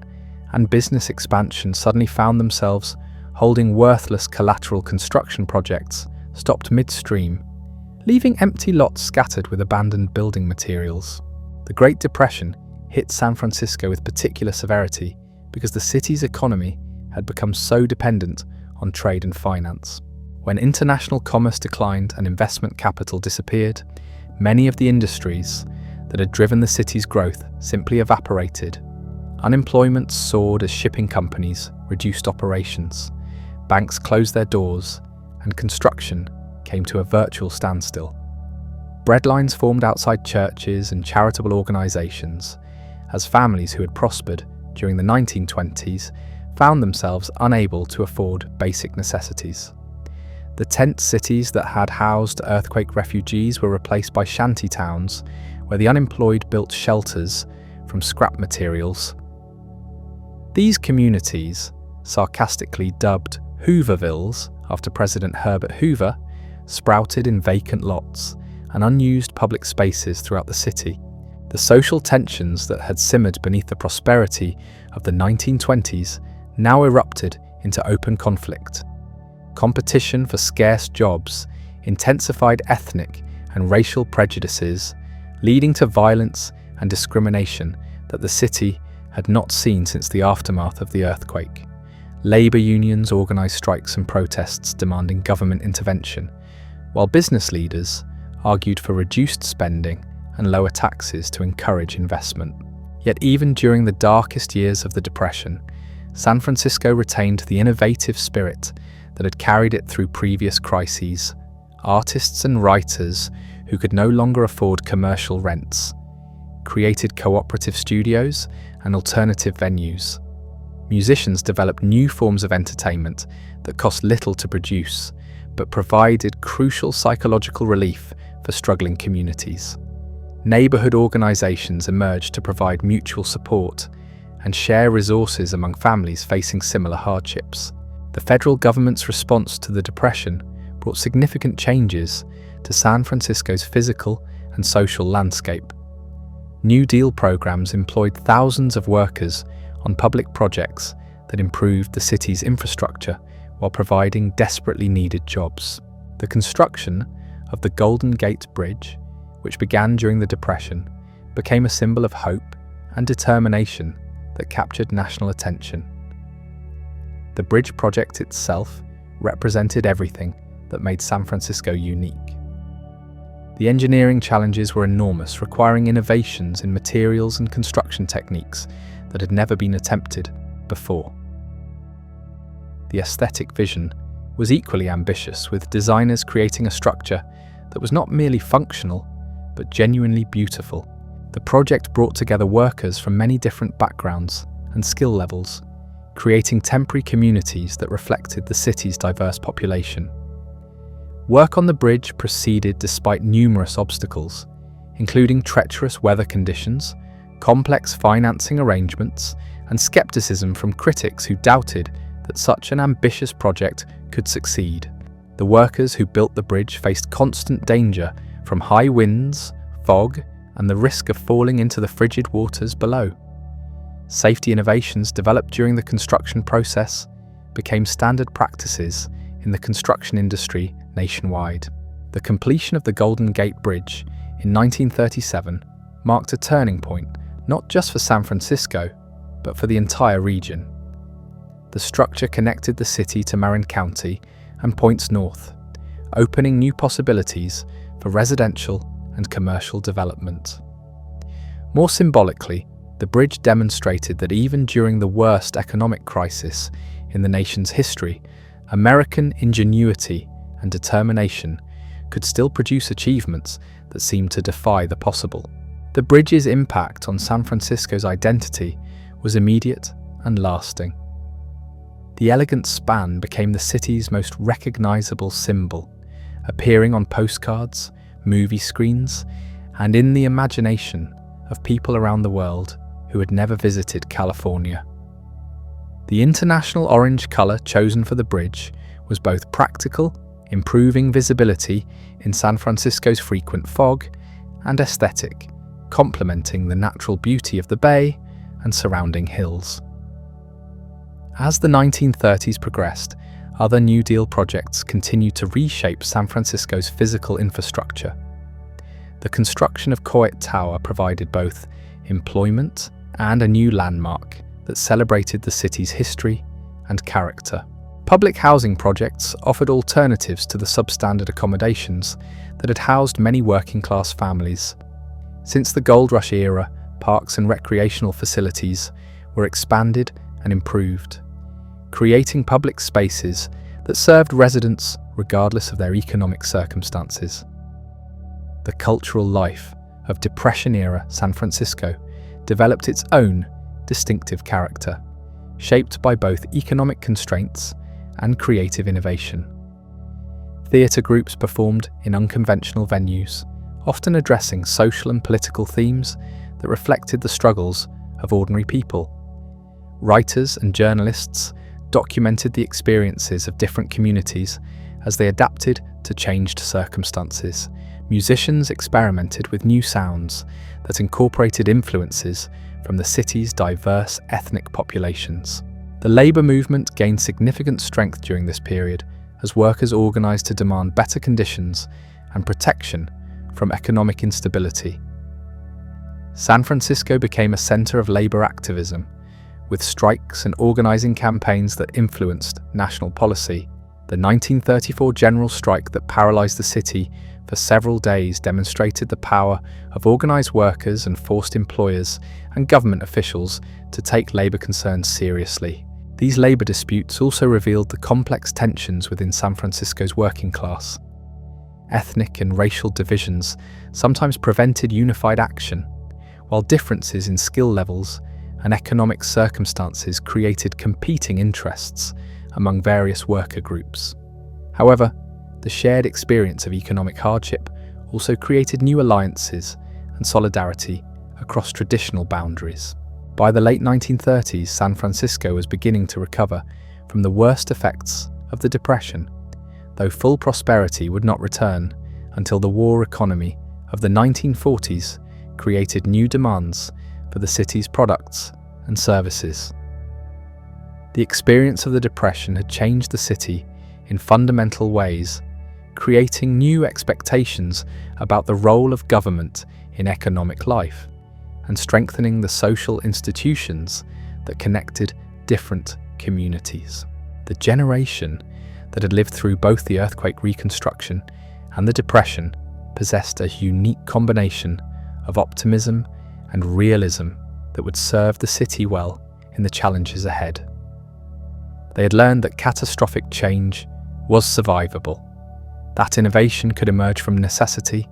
and business expansion suddenly found themselves holding worthless collateral construction projects stopped midstream, leaving empty lots scattered with abandoned building materials. The Great Depression hit San Francisco with particular severity because the city's economy had become so dependent on trade and finance. When international commerce declined and investment capital disappeared, many of the industries that had driven the city's growth simply evaporated. Unemployment soared as shipping companies reduced operations, banks closed their doors, and construction came to a virtual standstill. Breadlines formed outside churches and charitable organizations as families who had prospered during the 1920s found themselves unable to afford basic necessities. The tent cities that had housed earthquake refugees were replaced by shanty towns where the unemployed built shelters from scrap materials. These communities, sarcastically dubbed Hoovervilles after President Herbert Hoover, sprouted in vacant lots and unused public spaces throughout the city. The social tensions that had simmered beneath the prosperity of the 1920s now erupted into open conflict. Competition for scarce jobs intensified ethnic and racial prejudices, leading to violence and discrimination that the city had not seen since the aftermath of the earthquake. Labor unions organized strikes and protests demanding government intervention, while business leaders argued for reduced spending and lower taxes to encourage investment. Yet even during the darkest years of the Depression, San Francisco retained the innovative spirit that had carried it through previous crises. Artists and writers who could no longer afford commercial rents created cooperative studios and alternative venues. Musicians developed new forms of entertainment that cost little to produce, but provided crucial psychological relief for struggling communities. Neighborhood organizations emerged to provide mutual support and share resources among families facing similar hardships. The federal government's response to the Depression brought significant changes to San Francisco's physical and social landscape. New Deal programs employed thousands of workers on public projects that improved the city's infrastructure while providing desperately needed jobs. The construction of the Golden Gate Bridge, which began during the Depression, became a symbol of hope and determination that captured national attention. The bridge project itself represented everything that made San Francisco unique. The engineering challenges were enormous, requiring innovations in materials and construction techniques that had never been attempted before. The aesthetic vision was equally ambitious, with designers creating a structure that was not merely functional, but genuinely beautiful. The project brought together workers from many different backgrounds and skill levels, creating temporary communities that reflected the city's diverse population. Work on the bridge proceeded despite numerous obstacles, including treacherous weather conditions, complex financing arrangements, and skepticism from critics who doubted that such an ambitious project could succeed. The workers who built the bridge faced constant danger from high winds, fog, and the risk of falling into the frigid waters below. Safety innovations developed during the construction process became standard practices in the construction industry nationwide. The completion of the Golden Gate Bridge in 1937 marked a turning point not just for San Francisco, but for the entire region. The structure connected the city to Marin County and points north, opening new possibilities for residential and commercial development. More symbolically, the bridge demonstrated that even during the worst economic crisis in the nation's history, American ingenuity and determination could still produce achievements that seemed to defy the possible. The bridge's impact on San Francisco's identity was immediate and lasting. The elegant span became the city's most recognizable symbol, appearing on postcards, movie screens, and in the imagination of people around the world who had never visited California. The international orange color chosen for the bridge was both practical, improving visibility in San Francisco's frequent fog, and aesthetic, complementing the natural beauty of the bay and surrounding hills. As the 1930s progressed, other New Deal projects continued to reshape San Francisco's physical infrastructure. The construction of Coit Tower provided both employment, and a new landmark that celebrated the city's history and character. Public housing projects offered alternatives to the substandard accommodations that had housed many working-class families. Since the Gold Rush era, parks and recreational facilities were expanded and improved, creating public spaces that served residents regardless of their economic circumstances. The cultural life of Depression-era San Francisco developed its own distinctive character, shaped by both economic constraints and creative innovation. Theatre groups performed in unconventional venues, often addressing social and political themes that reflected the struggles of ordinary people. Writers and journalists documented the experiences of different communities as they adapted to changed circumstances. Musicians experimented with new sounds that incorporated influences from the city's diverse ethnic populations. The labor movement gained significant strength during this period as workers organized to demand better conditions and protection from economic instability. San Francisco became a center of labor activism, with strikes and organizing campaigns that influenced national policy. The 1934 general strike that paralyzed the city for several days demonstrated the power of organized workers and forced employers and government officials to take labor concerns seriously. These labor disputes also revealed the complex tensions within San Francisco's working class. Ethnic and racial divisions sometimes prevented unified action, while differences in skill levels and economic circumstances created competing interests among various worker groups. However, the shared experience of economic hardship also created new alliances and solidarity across traditional boundaries. By the late 1930s, San Francisco was beginning to recover from the worst effects of the Depression, though full prosperity would not return until the war economy of the 1940s created new demands for the city's products and services. The experience of the Depression had changed the city in fundamental ways, creating new expectations about the role of government in economic life and strengthening the social institutions that connected different communities. The generation that had lived through both the earthquake reconstruction and the Depression possessed a unique combination of optimism and realism that would serve the city well in the challenges ahead. They had learned that catastrophic change was survivable, that innovation could emerge from necessity,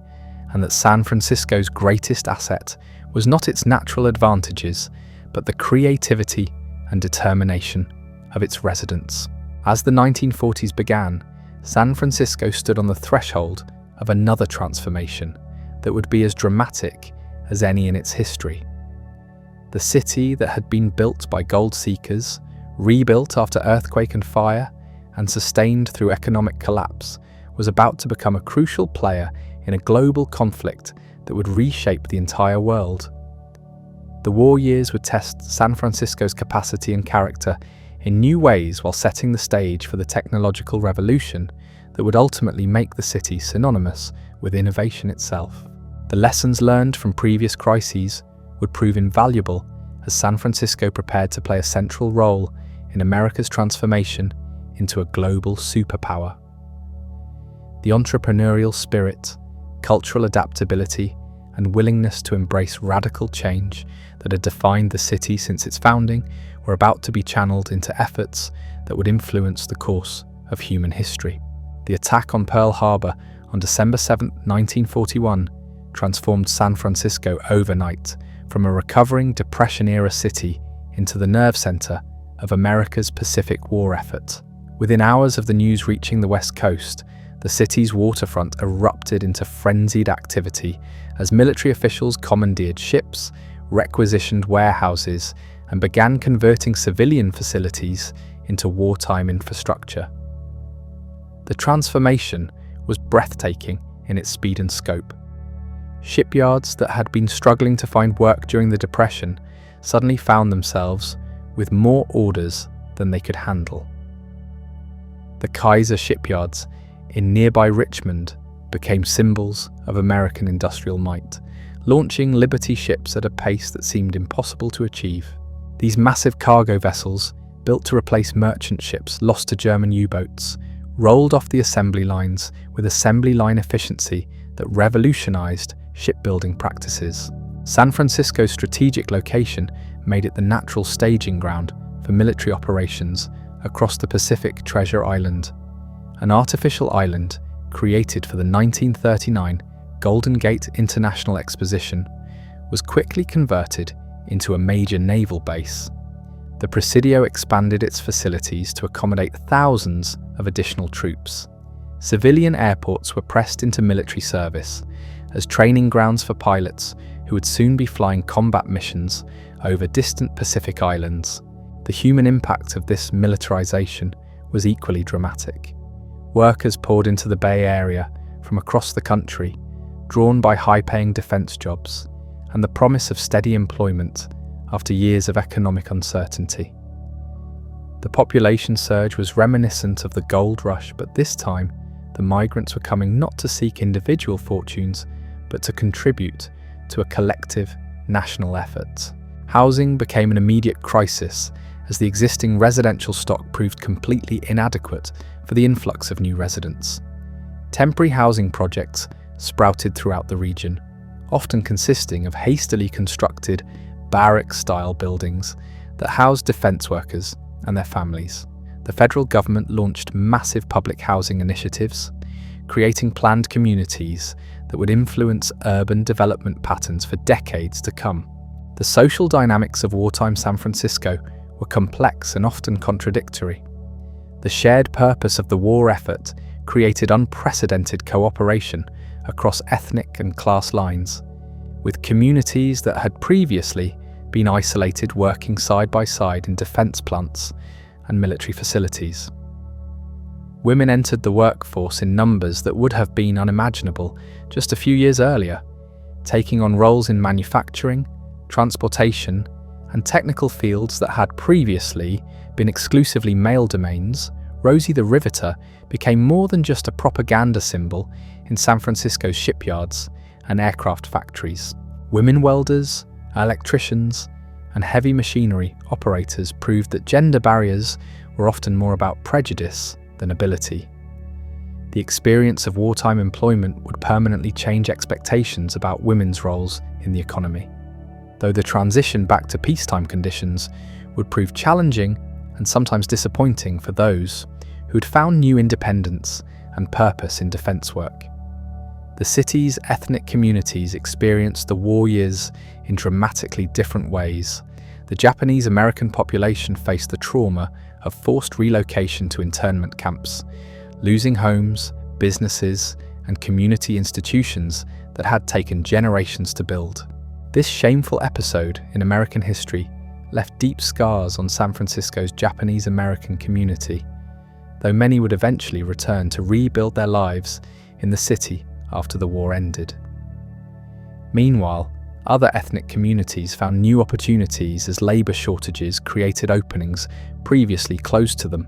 and that San Francisco's greatest asset was not its natural advantages, but the creativity and determination of its residents. As the 1940s began, San Francisco stood on the threshold of another transformation that would be as dramatic as any in its history. The city that had been built by gold seekers, rebuilt after earthquake and fire, and sustained through economic collapse, was about to become a crucial player in a global conflict that would reshape the entire world. The war years would test San Francisco's capacity and character in new ways while setting the stage for the technological revolution that would ultimately make the city synonymous with innovation itself. The lessons learned from previous crises would prove invaluable as San Francisco prepared to play a central role in America's transformation into a global superpower. The entrepreneurial spirit, cultural adaptability, and willingness to embrace radical change that had defined the city since its founding were about to be channeled into efforts that would influence the course of human history. The attack on Pearl Harbor on December 7, 1941, transformed San Francisco overnight from a recovering Depression-era city into the nerve center of America's Pacific War effort. Within hours of the news reaching the West Coast, the city's waterfront erupted into frenzied activity as military officials commandeered ships, requisitioned warehouses, and began converting civilian facilities into wartime infrastructure. The transformation was breathtaking in its speed and scope. Shipyards that had been struggling to find work during the Depression suddenly found themselves with more orders than they could handle. The Kaiser shipyards in nearby Richmond became symbols of American industrial might, launching Liberty ships at a pace that seemed impossible to achieve. These massive cargo vessels, built to replace merchant ships lost to German U-boats, rolled off the assembly lines with assembly line efficiency that revolutionized shipbuilding practices. San Francisco's strategic location made it the natural staging ground for military operations across the Pacific Treasure Island, an artificial island created for the 1939 Golden Gate International Exposition, was quickly converted into a major naval base. The Presidio expanded its facilities to accommodate thousands of additional troops. Civilian airports were pressed into military service as training grounds for pilots who would soon be flying combat missions over distant Pacific islands. The human impact of this militarization was equally dramatic. Workers poured into the Bay Area from across the country, drawn by high-paying defense jobs and the promise of steady employment after years of economic uncertainty. The population surge was reminiscent of the gold rush, but this time the migrants were coming not to seek individual fortunes, but to contribute to a collective national effort. Housing became an immediate crisis as the existing residential stock proved completely inadequate for the influx of new residents. Temporary housing projects sprouted throughout the region, often consisting of hastily constructed barrack-style buildings that housed defense workers and their families. The federal government launched massive public housing initiatives, creating planned communities that would influence urban development patterns for decades to come. The social dynamics of wartime San Francisco were complex and often contradictory. The shared purpose of the war effort created unprecedented cooperation across ethnic and class lines, with communities that had previously been isolated working side by side in defense plants and military facilities. Women entered the workforce in numbers that would have been unimaginable just a few years earlier, taking on roles in manufacturing, transportation, and technical fields that had previously been exclusively male domains. Rosie the Riveter became more than just a propaganda symbol in San Francisco's shipyards and aircraft factories. Women welders, electricians, and heavy machinery operators proved that gender barriers were often more about prejudice than ability. The experience of wartime employment would permanently change expectations about women's roles in the economy, though the transition back to peacetime conditions would prove challenging and sometimes disappointing for those who'd found new independence and purpose in defense work. The city's ethnic communities experienced the war years in dramatically different ways. The Japanese American population faced the trauma of forced relocation to internment camps, losing homes, businesses, and community institutions that had taken generations to build. This shameful episode in American history left deep scars on San Francisco's Japanese American community, though many would eventually return to rebuild their lives in the city after the war ended. Meanwhile, other ethnic communities found new opportunities as labour shortages created openings previously closed to them.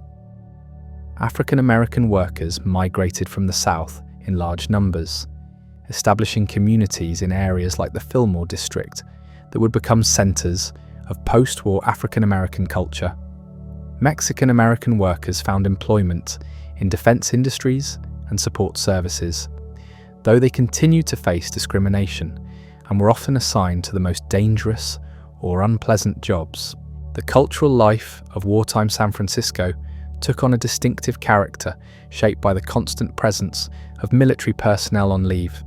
African American workers migrated from the South in large numbers, establishing communities in areas like the Fillmore district that would become centres of post-war African American culture. Mexican American workers found employment in defense industries and support services, though they continued to face discrimination and were often assigned to the most dangerous or unpleasant jobs. The cultural life of wartime San Francisco took on a distinctive character shaped by the constant presence of military personnel on leave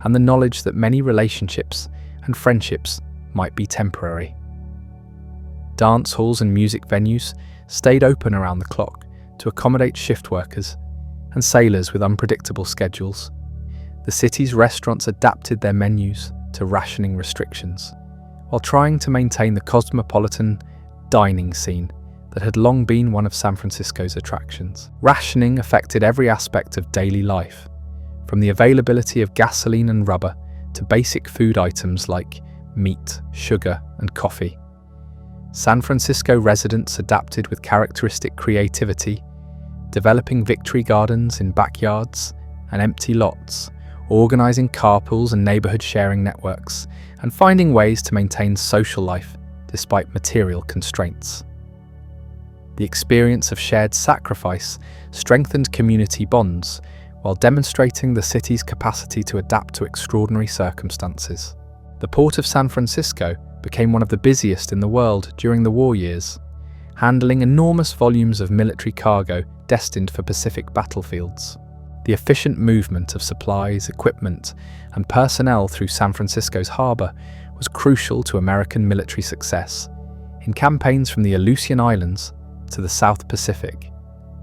and the knowledge that many relationships and friendships might be temporary. Dance halls and music venues stayed open around the clock to accommodate shift workers and sailors with unpredictable schedules. The city's restaurants adapted their menus to rationing restrictions, while trying to maintain the cosmopolitan dining scene that had long been one of San Francisco's attractions. Rationing affected every aspect of daily life, from the availability of gasoline and rubber to basic food items like meat, sugar, and coffee. San Francisco residents adapted with characteristic creativity, developing victory gardens in backyards and empty lots, organising carpools and neighbourhood sharing networks, and finding ways to maintain social life despite material constraints. The experience of shared sacrifice strengthened community bonds while demonstrating the city's capacity to adapt to extraordinary circumstances. The port of San Francisco became one of the busiest in the world during the war years, handling enormous volumes of military cargo destined for Pacific battlefields. The efficient movement of supplies, equipment, and personnel through San Francisco's harbour was crucial to American military success. In campaigns from the Aleutian Islands to the South Pacific,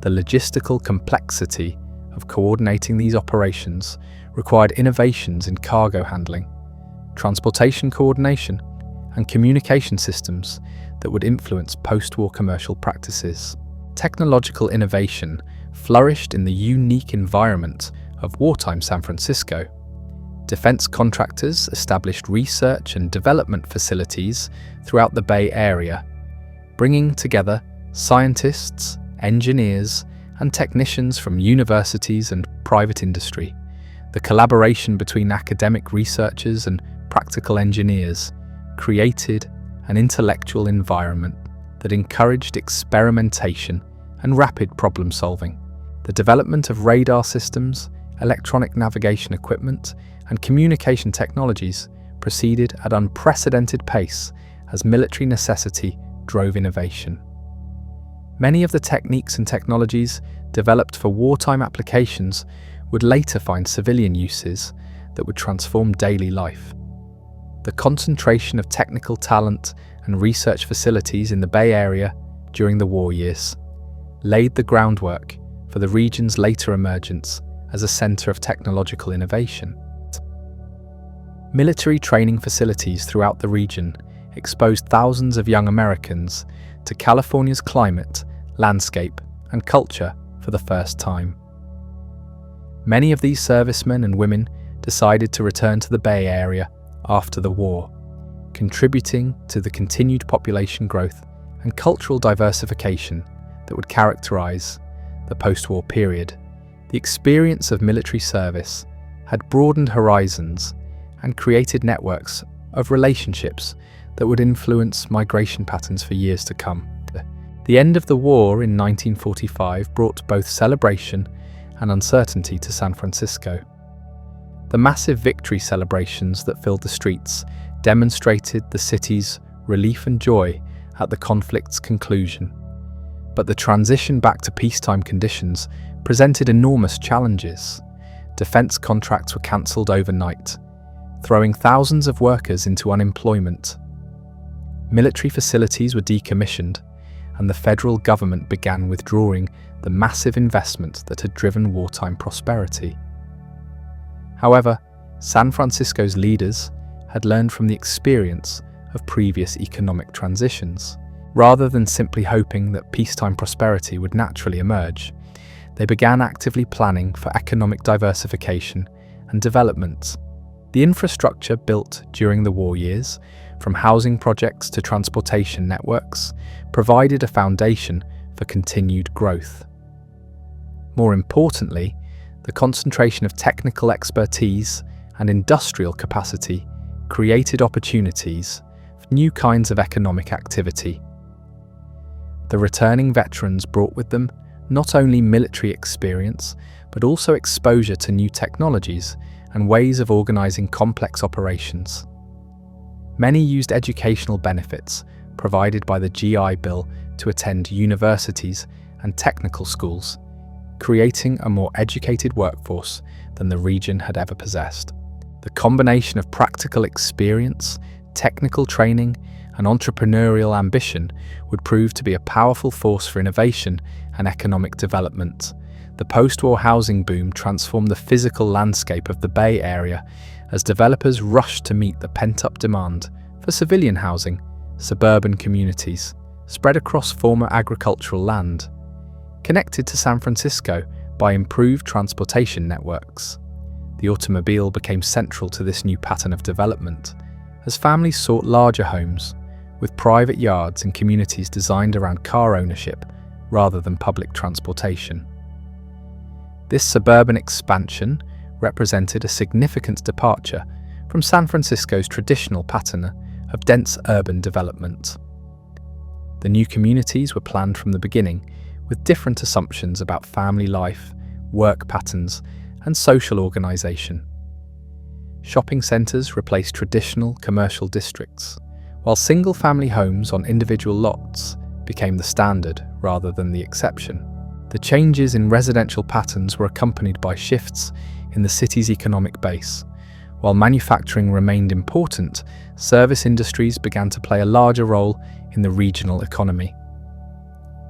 the logistical complexity of coordinating these operations required innovations in cargo handling, transportation coordination, and communication systems that would influence post-war commercial practices. Technological innovation flourished in the unique environment of wartime San Francisco. Defense contractors established research and development facilities throughout the Bay Area, bringing together scientists, engineers, and technicians from universities and private industry. The collaboration between academic researchers and practical engineers created an intellectual environment that encouraged experimentation and rapid problem solving. The development of radar systems, electronic navigation equipment, and communication technologies proceeded at unprecedented pace as military necessity drove innovation. Many of the techniques and technologies developed for wartime applications would later find civilian uses that would transform daily life. The concentration of technical talent and research facilities in the Bay Area during the war years laid the groundwork for the region's later emergence as a center of technological innovation. Military training facilities throughout the region exposed thousands of young Americans to California's climate, landscape, and culture for the first time. Many of these servicemen and women decided to return to the Bay Area after the war, contributing to the continued population growth and cultural diversification that would characterize the post-war period. The experience of military service had broadened horizons and created networks of relationships that would influence migration patterns for years to come. The end of the war in 1945 brought both celebration and uncertainty to San Francisco. The massive victory celebrations that filled the streets demonstrated the city's relief and joy at the conflict's conclusion. But the transition back to peacetime conditions presented enormous challenges. Defense contracts were cancelled overnight, throwing thousands of workers into unemployment. Military facilities were decommissioned, and the federal government began withdrawing the massive investment that had driven wartime prosperity. However, San Francisco's leaders had learned from the experience of previous economic transitions. Rather than simply hoping that peacetime prosperity would naturally emerge, they began actively planning for economic diversification and development. The infrastructure built during the war years, from housing projects to transportation networks, provided a foundation for continued growth. More importantly, the concentration of technical expertise and industrial capacity created opportunities for new kinds of economic activity. The returning veterans brought with them not only military experience, but also exposure to new technologies and ways of organizing complex operations. Many used educational benefits provided by the GI Bill to attend universities and technical schools, creating a more educated workforce than the region had ever possessed. The combination of practical experience, technical training, and entrepreneurial ambition would prove to be a powerful force for innovation and economic development. The post-war housing boom transformed the physical landscape of the Bay Area as developers rushed to meet the pent-up demand for civilian housing. Suburban communities spread across former agricultural land, connected to San Francisco by improved transportation networks. The automobile became central to this new pattern of development, as families sought larger homes, with private yards and communities designed around car ownership rather than public transportation. This suburban expansion represented a significant departure from San Francisco's traditional pattern of dense urban development. The new communities were planned from the beginning with different assumptions about family life, work patterns, and social organization. Shopping centers replaced traditional commercial districts, while single-family homes on individual lots became the standard rather than the exception. The changes in residential patterns were accompanied by shifts in the city's economic base. While manufacturing remained important, service industries began to play a larger role in the regional economy.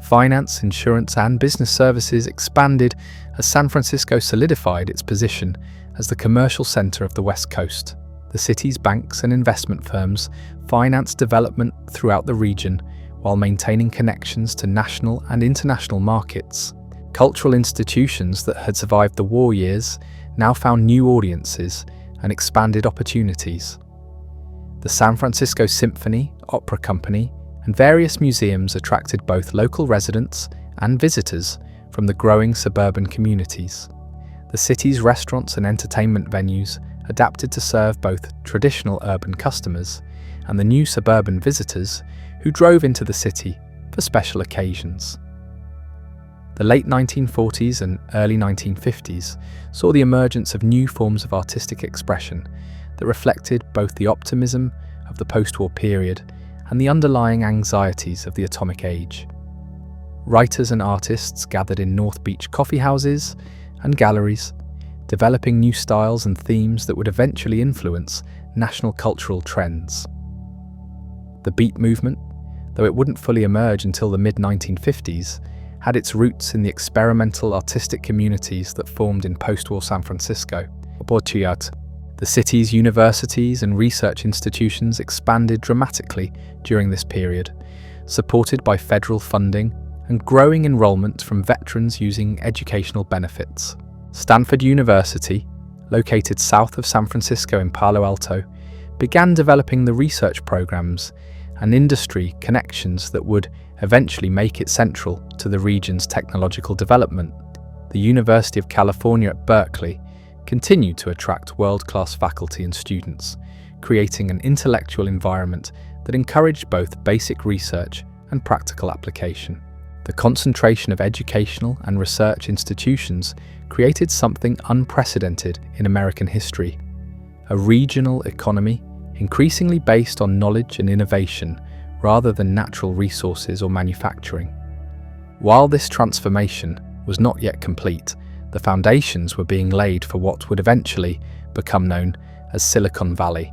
Finance, insurance, and business services expanded as San Francisco solidified its position as the commercial center of the West Coast. The city's banks and investment firms financed development throughout the region while maintaining connections to national and international markets. Cultural institutions that had survived the war years now found new audiences and expanded opportunities. The San Francisco Symphony, Opera Company, and various museums attracted both local residents and visitors from the growing suburban communities. The city's restaurants and entertainment venues adapted to serve both traditional urban customers and the new suburban visitors who drove into the city for special occasions. The late 1940s and early 1950s saw the emergence of new forms of artistic expression that reflected both the optimism of the post-war period and the underlying anxieties of the atomic age. Writers and artists gathered in North Beach coffeehouses and galleries, developing new styles and themes that would eventually influence national cultural trends. The Beat movement, though it wouldn't fully emerge until the mid-1950s, had its roots in the experimental artistic communities that formed in post-war San Francisco. The city's universities and research institutions expanded dramatically during this period, supported by federal funding and growing enrollment from veterans using educational benefits. Stanford University, located south of San Francisco in Palo Alto, began developing the research programs and industry connections that would eventually make it central to the region's technological development. The University of California at Berkeley continued to attract world-class faculty and students, creating an intellectual environment that encouraged both basic research and practical application. The concentration of educational and research institutions created something unprecedented in American history: a regional economy increasingly based on knowledge and innovation rather than natural resources or manufacturing. While this transformation was not yet complete, the foundations were being laid for what would eventually become known as Silicon Valley,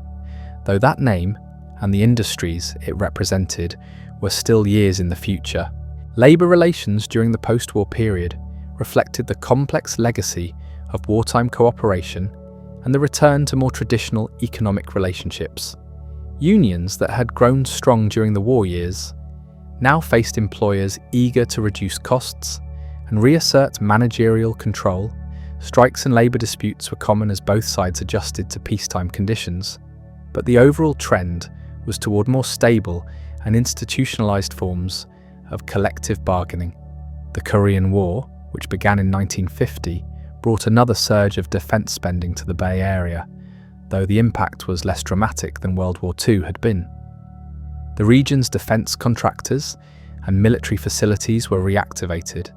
though that name and the industries it represented were still years in the future. Labor relations during the post-war period reflected the complex legacy of wartime cooperation and the return to more traditional economic relationships. Unions that had grown strong during the war years now faced employers eager to reduce costs and reassert managerial control. Strikes and labor disputes were common as both sides adjusted to peacetime conditions, but the overall trend was toward more stable and institutionalized forms of collective bargaining. The Korean War, which began in 1950, brought another surge of defense spending to the Bay Area, though the impact was less dramatic than World War II had been. The region's defense contractors and military facilities were reactivated,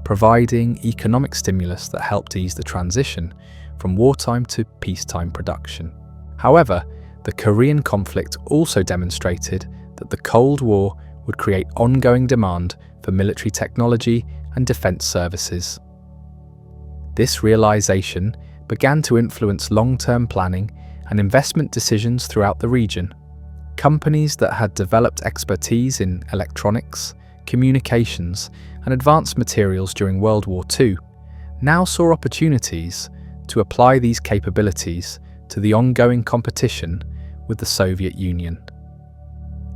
providing economic stimulus that helped ease the transition from wartime to peacetime production. However, the Korean conflict also demonstrated that the Cold War would create ongoing demand for military technology and defense services. This realization began to influence long-term planning and investment decisions throughout the region. Companies that had developed expertise in electronics, communications, and advanced materials during World War II now saw opportunities to apply these capabilities to the ongoing competition with the Soviet Union.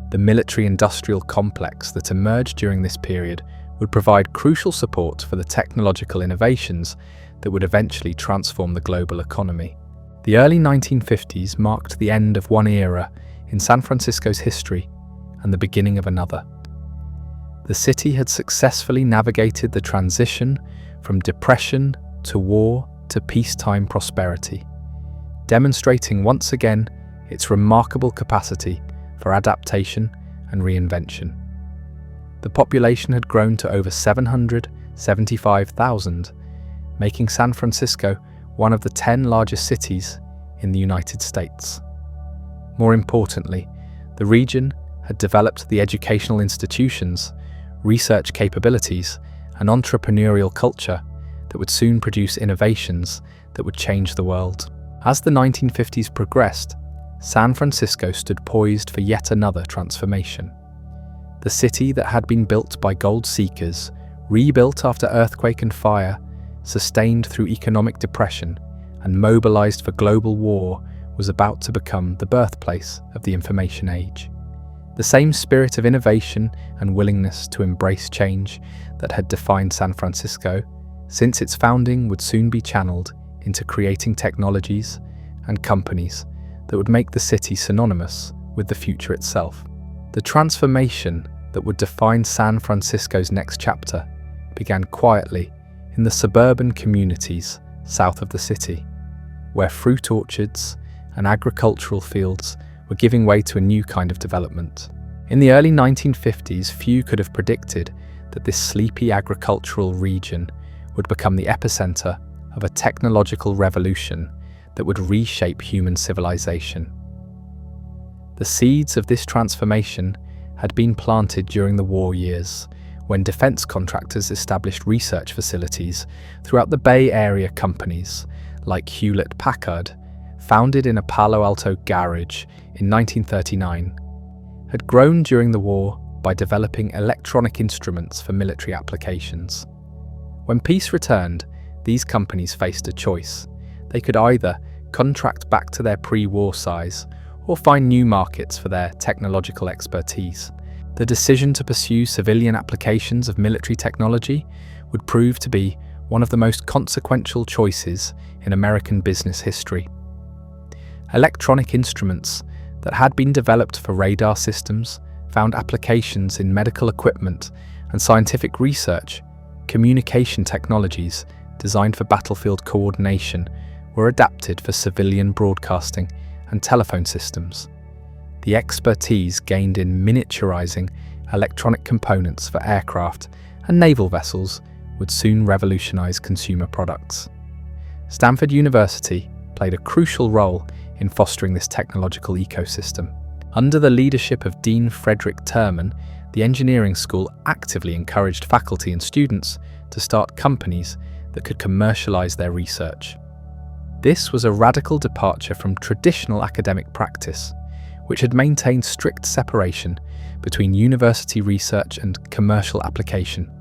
The military-industrial complex that emerged during this period would provide crucial support for the technological innovations that would eventually transform the global economy. The early 1950s marked the end of one era in San Francisco's history and the beginning of another. The city had successfully navigated the transition from depression to war to peacetime prosperity, demonstrating once again its remarkable capacity for adaptation and reinvention. The population had grown to over 775,000, making San Francisco one of the 10 largest cities in the United States. More importantly, the region had developed the educational institutions, research capabilities, and entrepreneurial culture that would soon produce innovations that would change the world. As the 1950s progressed, San Francisco stood poised for yet another transformation. The city that had been built by gold seekers, rebuilt after earthquake and fire, sustained through economic depression, and mobilized for global war, was about to become the birthplace of the information age. The same spirit of innovation and willingness to embrace change that had defined San Francisco since its founding would soon be channeled into creating technologies and companies that would make the city synonymous with the future itself. The transformation that would define San Francisco's next chapter began quietly in the suburban communities south of the city, where fruit orchards and agricultural fields were giving way to a new kind of development. In the early 1950s, few could have predicted that this sleepy agricultural region would become the epicenter of a technological revolution that would reshape human civilization. The seeds of this transformation had been planted during the war years, when defense contractors established research facilities throughout the Bay Area. Companies like Hewlett-Packard, founded in a Palo Alto garage in 1939, had grown during the war by developing electronic instruments for military applications. When peace returned, these companies faced a choice. They could either contract back to their pre-war size or find new markets for their technological expertise. The decision to pursue civilian applications of military technology would prove to be one of the most consequential choices in American business history. Electronic instruments that had been developed for radar systems found applications in medical equipment and scientific research. Communication technologies designed for battlefield coordination were adapted for civilian broadcasting and telephone systems. The expertise gained in miniaturizing electronic components for aircraft and naval vessels would soon revolutionize consumer products. Stanford University played a crucial role in fostering this technological ecosystem. Under the leadership of Dean Frederick Terman, the engineering school actively encouraged faculty and students to start companies that could commercialize their research. This was a radical departure from traditional academic practice, which had maintained strict separation between university research and commercial application.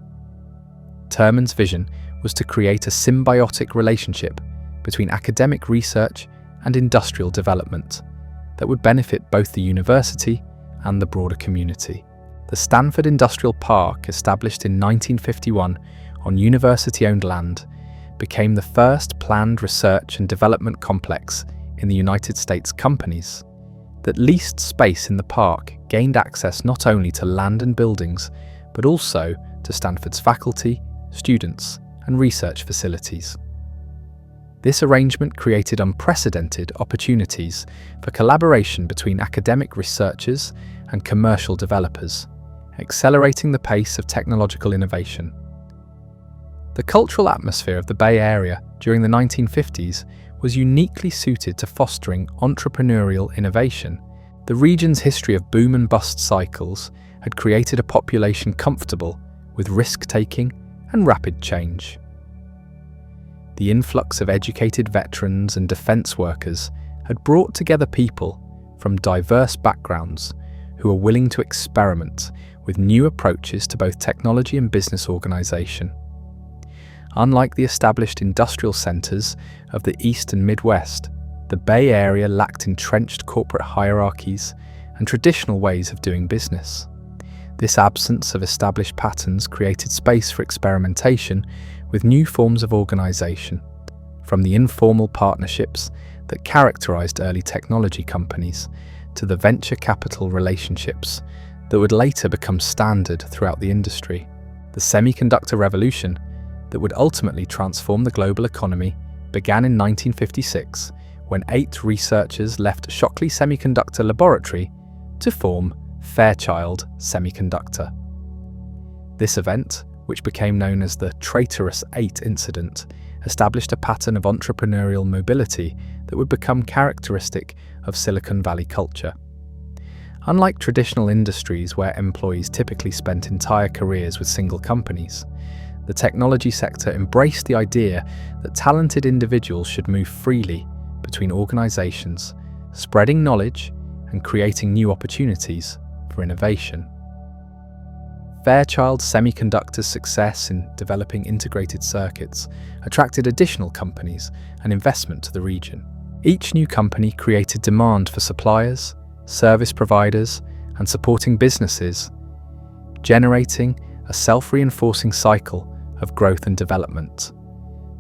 Terman's vision was to create a symbiotic relationship between academic research and industrial development that would benefit both the university and the broader community. The Stanford Industrial Park, established in 1951 on university-owned land, became the first planned research and development complex in the United States. Companies that leased space in the park gained access not only to land and buildings, but also to Stanford's faculty, students, and research facilities. This arrangement created unprecedented opportunities for collaboration between academic researchers and commercial developers, accelerating the pace of technological innovation. The cultural atmosphere of the Bay Area during the 1950s was uniquely suited to fostering entrepreneurial innovation. The region's history of boom and bust cycles had created a population comfortable with risk-taking and rapid change. The influx of educated veterans and defense workers had brought together people from diverse backgrounds who were willing to experiment with new approaches to both technology and business organization. Unlike the established industrial centers of the East and Midwest, the Bay Area lacked entrenched corporate hierarchies and traditional ways of doing business. This absence of established patterns created space for experimentation with new forms of organization, from the informal partnerships that characterized early technology companies to the venture capital relationships that would later become standard throughout the industry. The semiconductor revolution that would ultimately transform the global economy began in 1956 when 8 researchers left Shockley Semiconductor Laboratory to form Fairchild Semiconductor. This event, which became known as the Traitorous 8 incident, established a pattern of entrepreneurial mobility that would become characteristic of Silicon Valley culture. Unlike traditional industries where employees typically spent entire careers with single companies, the technology sector embraced the idea that talented individuals should move freely between organizations, spreading knowledge and creating new opportunities for innovation. Fairchild Semiconductor's success in developing integrated circuits attracted additional companies and investment to the region. Each new company created demand for suppliers, service providers, and supporting businesses, generating a self-reinforcing cycle of growth and development.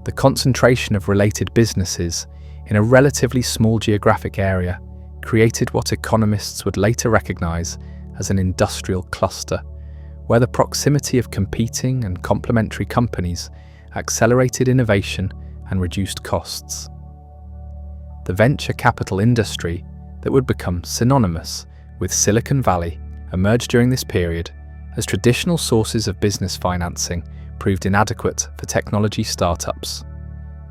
The concentration of related businesses in a relatively small geographic area created what economists would later recognize as an industrial cluster, where the proximity of competing and complementary companies accelerated innovation and reduced costs. The venture capital industry that would become synonymous with Silicon Valley emerged during this period as traditional sources of business financing proved inadequate for technology startups.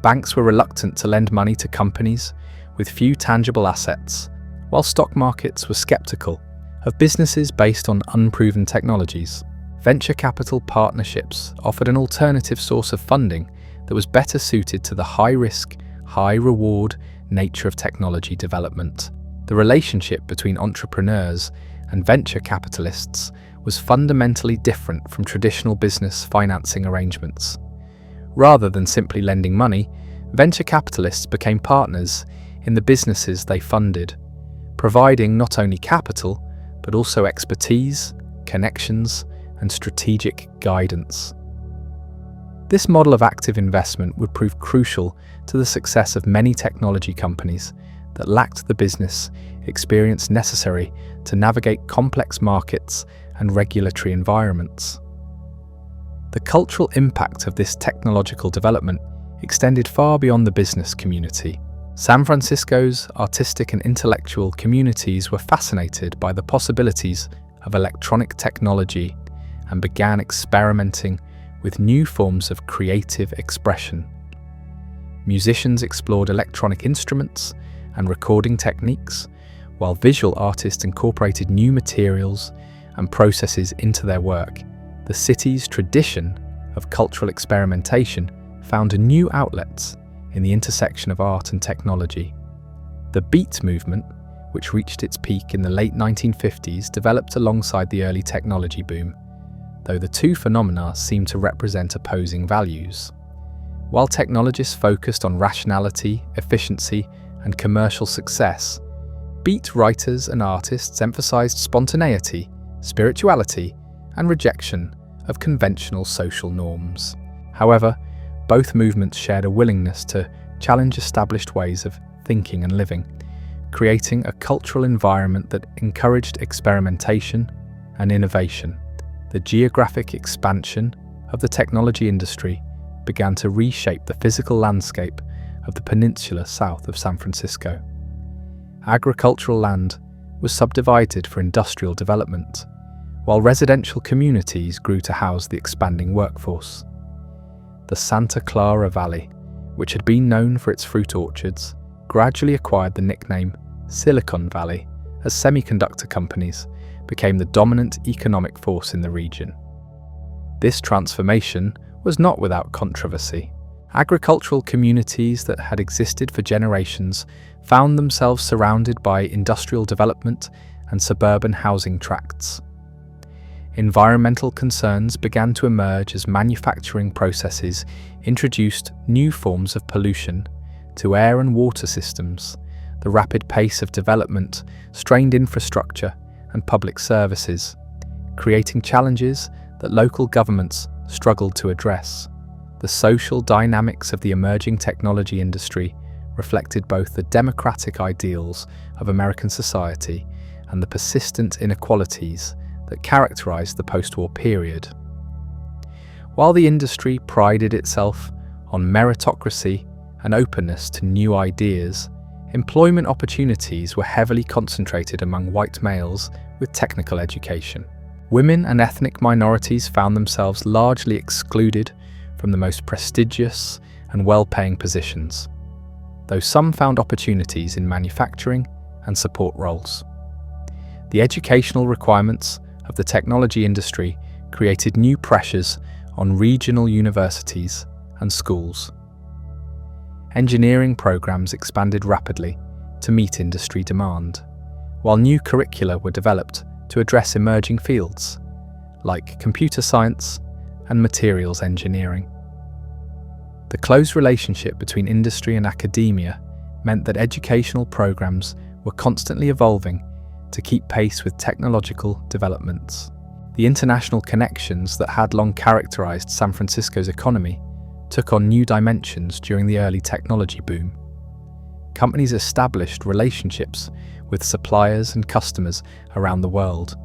Banks were reluctant to lend money to companies with few tangible assets, while stock markets were skeptical of businesses based on unproven technologies. Venture capital partnerships offered an alternative source of funding that was better suited to the high-risk, high-reward nature of technology development. The relationship between entrepreneurs and venture capitalists was fundamentally different from traditional business financing arrangements. Rather than simply lending money, venture capitalists became partners in the businesses they funded, providing not only capital, but also expertise, connections, and strategic guidance. This model of active investment would prove crucial to the success of many technology companies that lacked the business experience necessary to navigate complex markets and regulatory environments. The cultural impact of this technological development extended far beyond the business community. San Francisco's artistic and intellectual communities were fascinated by the possibilities of electronic technology and began experimenting with new forms of creative expression. Musicians explored electronic instruments and recording techniques, while visual artists incorporated new materials and processes into their work. The city's tradition of cultural experimentation found new outlets in the intersection of art and technology. The Beat movement, which reached its peak in the late 1950s, developed alongside the early technology boom, though the two phenomena seem to represent opposing values. While technologists focused on rationality, efficiency, and commercial success, beat writers and artists emphasized spontaneity, spirituality, and rejection of conventional social norms. However, both movements shared a willingness to challenge established ways of thinking and living, creating a cultural environment that encouraged experimentation and innovation. The geographic expansion of the technology industry began to reshape the physical landscape of the peninsula south of San Francisco. Agricultural land was subdivided for industrial development, while residential communities grew to house the expanding workforce. The Santa Clara Valley, which had been known for its fruit orchards, gradually acquired the nickname Silicon Valley as semiconductor companies became the dominant economic force in the region. This transformation was not without controversy. Agricultural communities that had existed for generations found themselves surrounded by industrial development and suburban housing tracts. Environmental concerns began to emerge as manufacturing processes introduced new forms of pollution to air and water systems. The rapid pace of development strained infrastructure and public services, creating challenges that local governments struggled to address. The social dynamics of the emerging technology industry reflected both the democratic ideals of American society and the persistent inequalities that characterized the post-war period. While the industry prided itself on meritocracy and openness to new ideas, employment opportunities were heavily concentrated among white males with technical education. Women and ethnic minorities found themselves largely excluded from the most prestigious and well-paying positions, though some found opportunities in manufacturing and support roles. The educational requirements of the technology industry created new pressures on regional universities and schools. Engineering programs expanded rapidly to meet industry demand, while new curricula were developed to address emerging fields like computer science and materials engineering. The close relationship between industry and academia meant that educational programs were constantly evolving to keep pace with technological developments. The international connections that had long characterized San Francisco's economy took on new dimensions during the early technology boom. Companies established relationships with suppliers and customers around the world,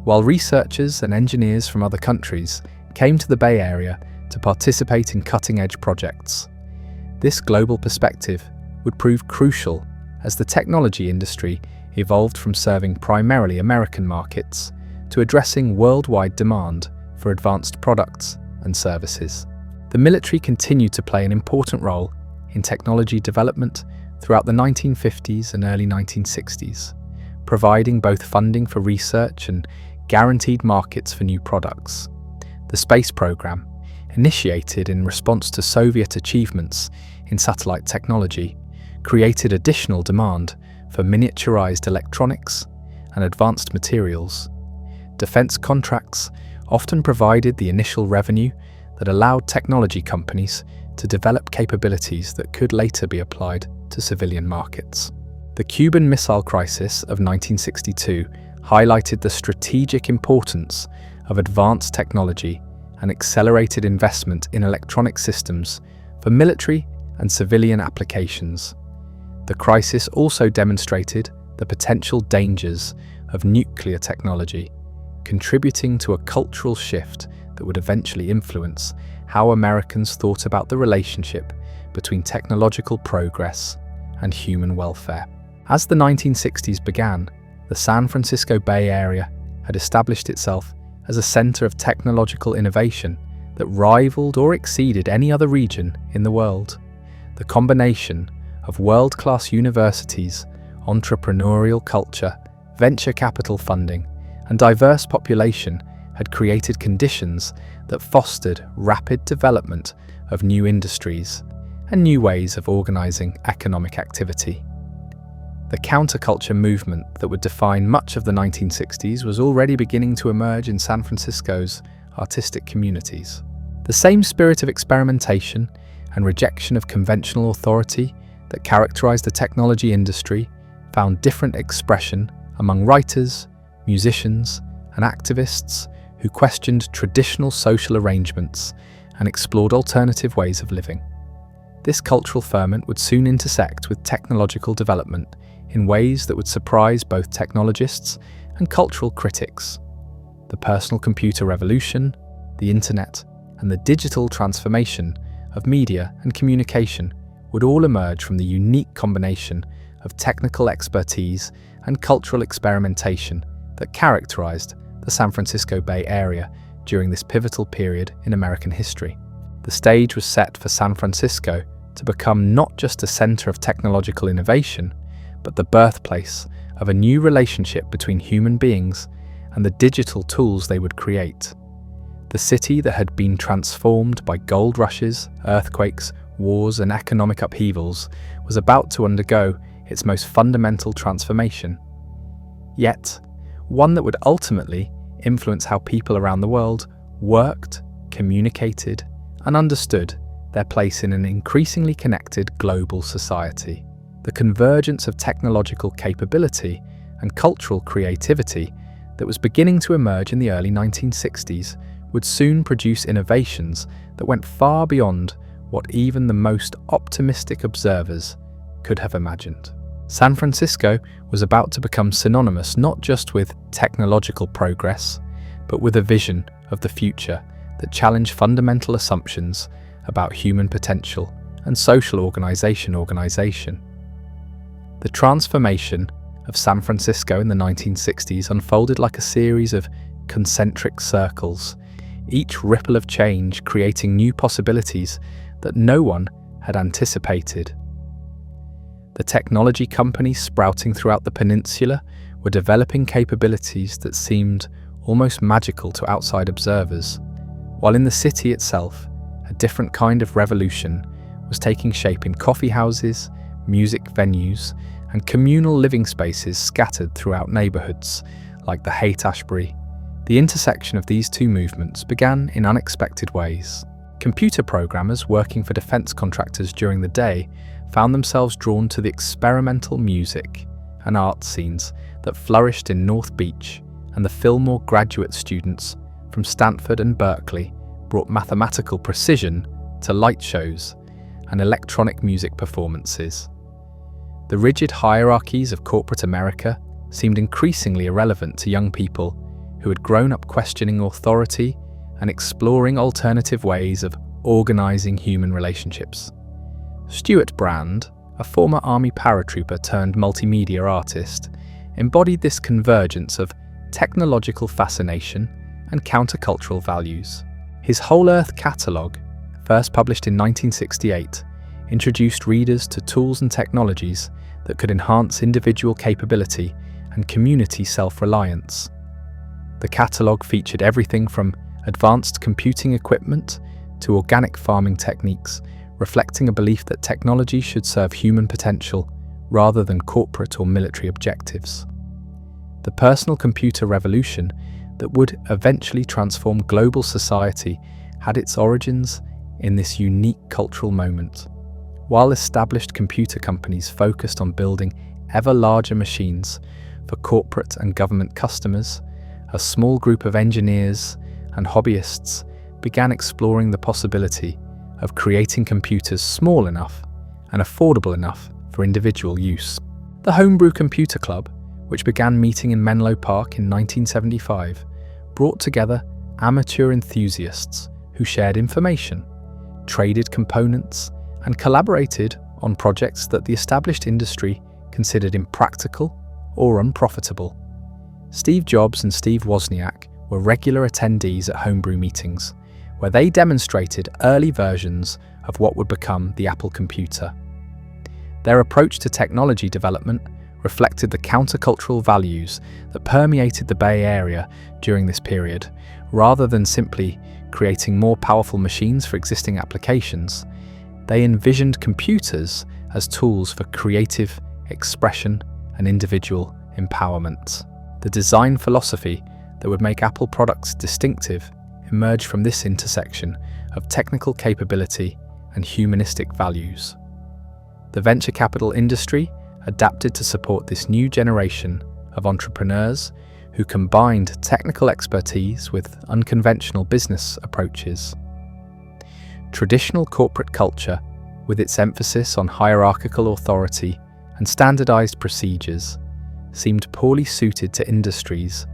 while researchers and engineers from other countries came to the Bay Area to participate in cutting-edge projects. This global perspective would prove crucial as the technology industry evolved from serving primarily American markets to addressing worldwide demand for advanced products and services. The military continued to play an important role in technology development throughout the 1950s and early 1960s, providing both funding for research and guaranteed markets for new products. The space program, initiated in response to Soviet achievements in satellite technology, created additional demand for miniaturized electronics and advanced materials. Defense contracts often provided the initial revenue that allowed technology companies to develop capabilities that could later be applied to civilian markets. The Cuban Missile Crisis of 1962 highlighted the strategic importance of advanced technology and accelerated investment in electronic systems for military and civilian applications. The crisis also demonstrated the potential dangers of nuclear technology, contributing to a cultural shift that would eventually influence how Americans thought about the relationship between technological progress and human welfare. As the 1960s began, the San Francisco Bay Area had established itself as a center of technological innovation that rivaled or exceeded any other region in the world. The combination of world-class universities, entrepreneurial culture, venture capital funding, and diverse population had created conditions that fostered rapid development of new industries and new ways of organizing economic activity. The counterculture movement that would define much of the 1960s was already beginning to emerge in San Francisco's artistic communities. The same spirit of experimentation and rejection of conventional authority that characterized the technology industry found different expression among writers, musicians, and activists who questioned traditional social arrangements and explored alternative ways of living. This cultural ferment would soon intersect with technological development in ways that would surprise both technologists and cultural critics. The personal computer revolution, the internet, and the digital transformation of media and communication would all emerge from the unique combination of technical expertise and cultural experimentation that characterized the San Francisco Bay Area during this pivotal period in American history. The stage was set for San Francisco to become not just a center of technological innovation, but the birthplace of a new relationship between human beings and the digital tools they would create. The city that had been transformed by gold rushes, earthquakes, wars, and economic upheavals was about to undergo its most fundamental transformation. Yet, one that would ultimately influence how people around the world worked, communicated, and understood their place in an increasingly connected global society. The convergence of technological capability and cultural creativity that was beginning to emerge in the early 1960s would soon produce innovations that went far beyond what even the most optimistic observers could have imagined. San Francisco was about to become synonymous not just with technological progress, but with a vision of the future that challenged fundamental assumptions about human potential and social organization. The transformation of San Francisco in the 1960s unfolded like a series of concentric circles, each ripple of change creating new possibilities that no one had anticipated. The technology companies sprouting throughout the peninsula were developing capabilities that seemed almost magical to outside observers, while in the city itself, a different kind of revolution was taking shape in coffee houses, music venues, and communal living spaces scattered throughout neighborhoods like the Haight-Ashbury. The intersection of these two movements began in unexpected ways. Computer programmers working for defense contractors during the day found themselves drawn to the experimental music and art scenes that flourished in North Beach, and the Fillmore graduate students from Stanford and Berkeley brought mathematical precision to light shows and electronic music performances. The rigid hierarchies of corporate America seemed increasingly irrelevant to young people who had grown up questioning authority and exploring alternative ways of organizing human relationships. Stuart Brand, a former Army paratrooper turned multimedia artist, embodied this convergence of technological fascination and countercultural values. His Whole Earth catalogue, first published in 1968, introduced readers to tools and technologies that could enhance individual capability and community self-reliance. The catalogue featured everything from advanced computing equipment to organic farming techniques, reflecting a belief that technology should serve human potential rather than corporate or military objectives. The personal computer revolution that would eventually transform global society had its origins in this unique cultural moment. While established computer companies focused on building ever larger machines for corporate and government customers, a small group of engineers and hobbyists began exploring the possibility of creating computers small enough and affordable enough for individual use. The Homebrew Computer Club, which began meeting in Menlo Park in 1975, brought together amateur enthusiasts who shared information, traded components, and collaborated on projects that the established industry considered impractical or unprofitable. Steve Jobs and Steve Wozniak were regular attendees at Homebrew meetings, where they demonstrated early versions of what would become the Apple computer. Their approach to technology development reflected the countercultural values that permeated the Bay Area during this period. Rather than simply creating more powerful machines for existing applications, they envisioned computers as tools for creative expression and individual empowerment. The design philosophy that would make Apple products distinctive emerged from this intersection of technical capability and humanistic values. The venture capital industry adapted to support this new generation of entrepreneurs who combined technical expertise with unconventional business approaches. Traditional corporate culture, with its emphasis on hierarchical authority and standardized procedures, seemed poorly suited to industries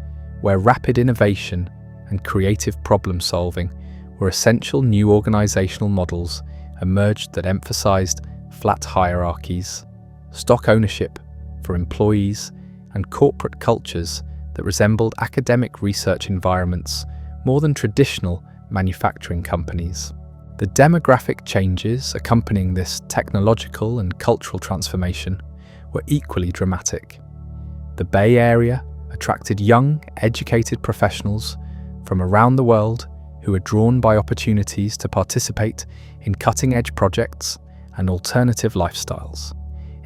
where rapid innovation and creative problem-solving were essential. New organizational models emerged that emphasized flat hierarchies, stock ownership for employees, and corporate cultures that resembled academic research environments more than traditional manufacturing companies. The demographic changes accompanying this technological and cultural transformation were equally dramatic. The Bay Area attracted young, educated professionals from around the world who were drawn by opportunities to participate in cutting-edge projects and alternative lifestyles.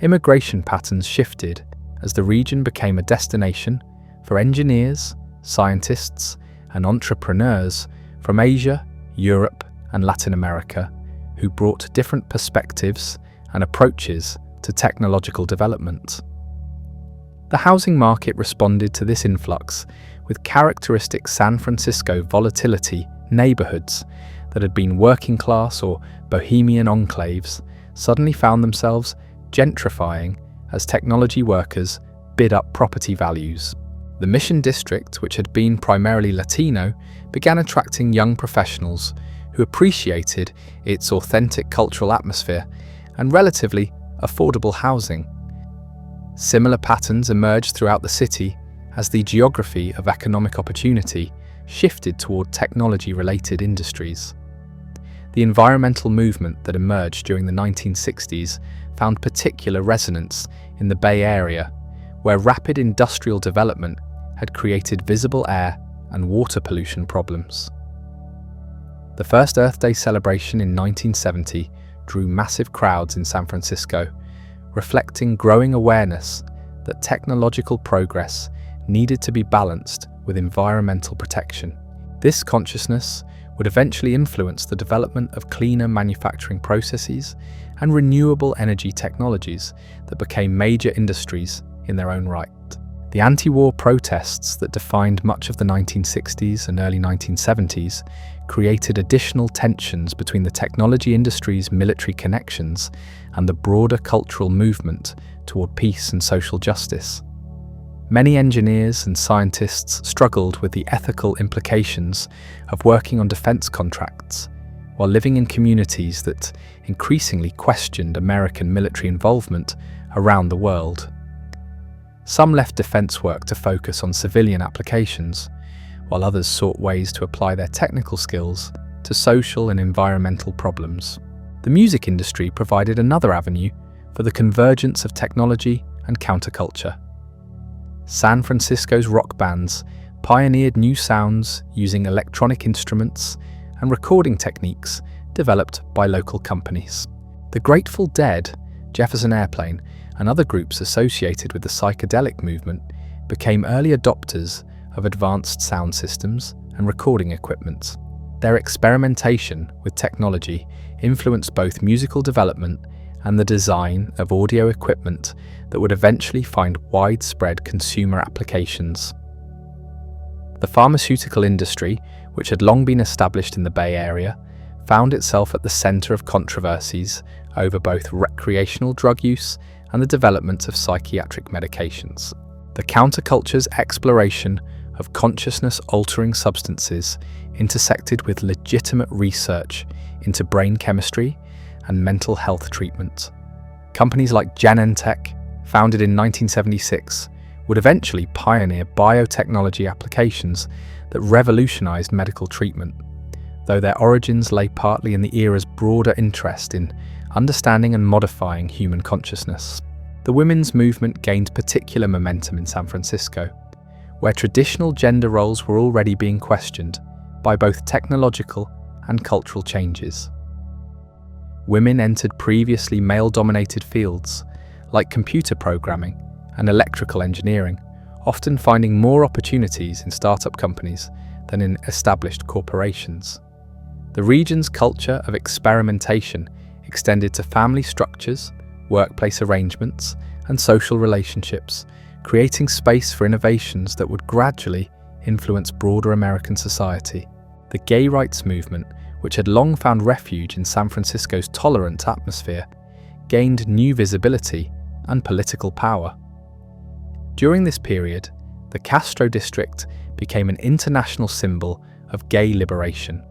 Immigration patterns shifted as the region became a destination for engineers, scientists, and entrepreneurs from Asia, Europe, and Latin America, who brought different perspectives and approaches to technological development. The housing market responded to this influx with characteristic San Francisco volatility. Neighborhoods that had been working class or bohemian enclaves suddenly found themselves gentrifying as technology workers bid up property values. The Mission District, which had been primarily Latino, began attracting young professionals who appreciated its authentic cultural atmosphere and relatively affordable housing. Similar patterns emerged throughout the city as the geography of economic opportunity shifted toward technology-related industries. The environmental movement that emerged during the 1960s found particular resonance in the Bay Area, where rapid industrial development had created visible air and water pollution problems. The first Earth Day celebration in 1970 drew massive crowds in San Francisco, reflecting growing awareness that technological progress needed to be balanced with environmental protection. This consciousness would eventually influence the development of cleaner manufacturing processes and renewable energy technologies that became major industries in their own right. The anti-war protests that defined much of the 1960s and early 1970s created additional tensions between the technology industry's military connections and the broader cultural movement toward peace and social justice. Many engineers and scientists struggled with the ethical implications of working on defense contracts, while living in communities that increasingly questioned American military involvement around the world. Some left defense work to focus on civilian applications, while others sought ways to apply their technical skills to social and environmental problems. The music industry provided another avenue for the convergence of technology and counterculture. San Francisco's rock bands pioneered new sounds using electronic instruments and recording techniques developed by local companies. The Grateful Dead, Jefferson Airplane, and other groups associated with the psychedelic movement became early adopters of advanced sound systems and recording equipment. Their experimentation with technology influenced both musical development and the design of audio equipment that would eventually find widespread consumer applications. The pharmaceutical industry, which had long been established in the Bay Area, found itself at the center of controversies over both recreational drug use and the development of psychiatric medications. The counterculture's exploration of consciousness-altering substances intersected with legitimate research into brain chemistry and mental health treatment. Companies like Genentech, founded in 1976, would eventually pioneer biotechnology applications that revolutionized medical treatment, though their origins lay partly in the era's broader interest in understanding and modifying human consciousness. The women's movement gained particular momentum in San Francisco, where traditional gender roles were already being questioned by both technological and cultural changes. Women entered previously male-dominated fields, like computer programming and electrical engineering, often finding more opportunities in startup companies than in established corporations. The region's culture of experimentation extended to family structures, workplace arrangements, and social relationships, creating space for innovations that would gradually influence broader American society. The gay rights movement, which had long found refuge in San Francisco's tolerant atmosphere, gained new visibility and political power. During this period, the Castro District became an international symbol of gay liberation,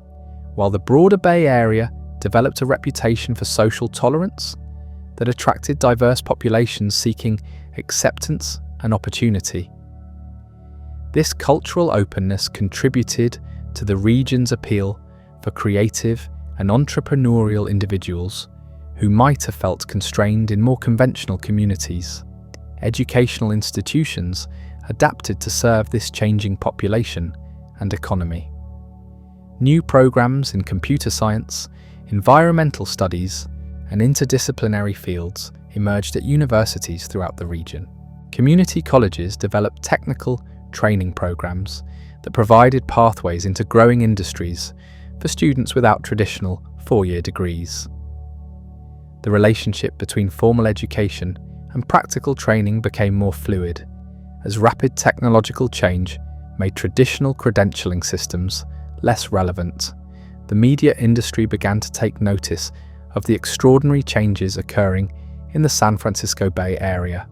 while the broader Bay Area developed a reputation for social tolerance that attracted diverse populations seeking acceptance and opportunity. This cultural openness contributed to the region's appeal for creative and entrepreneurial individuals who might have felt constrained in more conventional communities. Educational institutions adapted to serve this changing population and economy. New programs in computer science, environmental studies, and interdisciplinary fields emerged at universities throughout the region. Community colleges developed technical training programs that provided pathways into growing industries for students without traditional four-year degrees. The relationship between formal education and practical training became more fluid, as rapid technological change made traditional credentialing systems less relevant. The media industry began to take notice of the extraordinary changes occurring in the San Francisco Bay Area.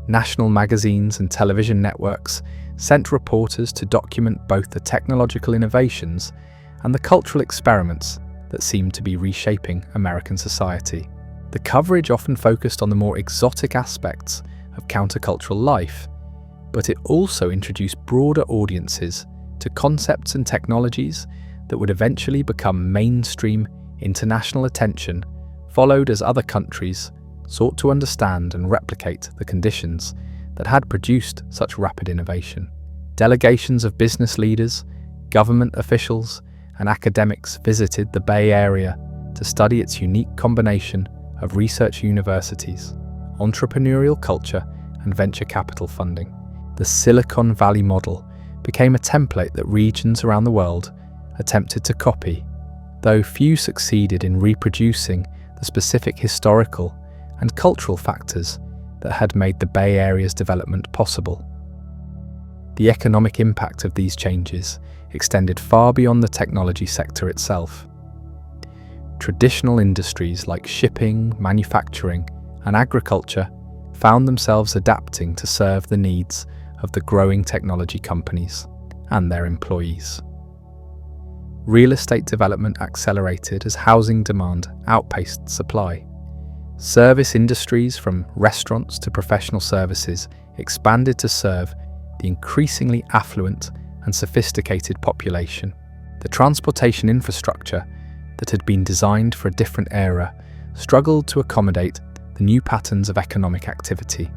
National magazines and television networks sent reporters to document both the technological innovations and the cultural experiments that seemed to be reshaping American society. The coverage often focused on the more exotic aspects of countercultural life, but it also introduced broader audiences to concepts and technologies that would eventually become mainstream international attention, followed as other countries sought to understand and replicate the conditions that had produced such rapid innovation. Delegations of business leaders, government officials, and academics visited the Bay Area to study its unique combination of research universities, entrepreneurial culture, and venture capital funding. The Silicon Valley model became a template that regions around the world attempted to copy, though few succeeded in reproducing the specific historical and cultural factors that had made the Bay Area's development possible. The economic impact of these changes extended far beyond the technology sector itself. Traditional industries like shipping, manufacturing, and agriculture found themselves adapting to serve the needs of the growing technology companies and their employees. Real estate development accelerated as housing demand outpaced supply. Service industries, from restaurants to professional services, expanded to serve the increasingly affluent and sophisticated population. The transportation infrastructure that had been designed for a different era struggled to accommodate the new patterns of economic activity.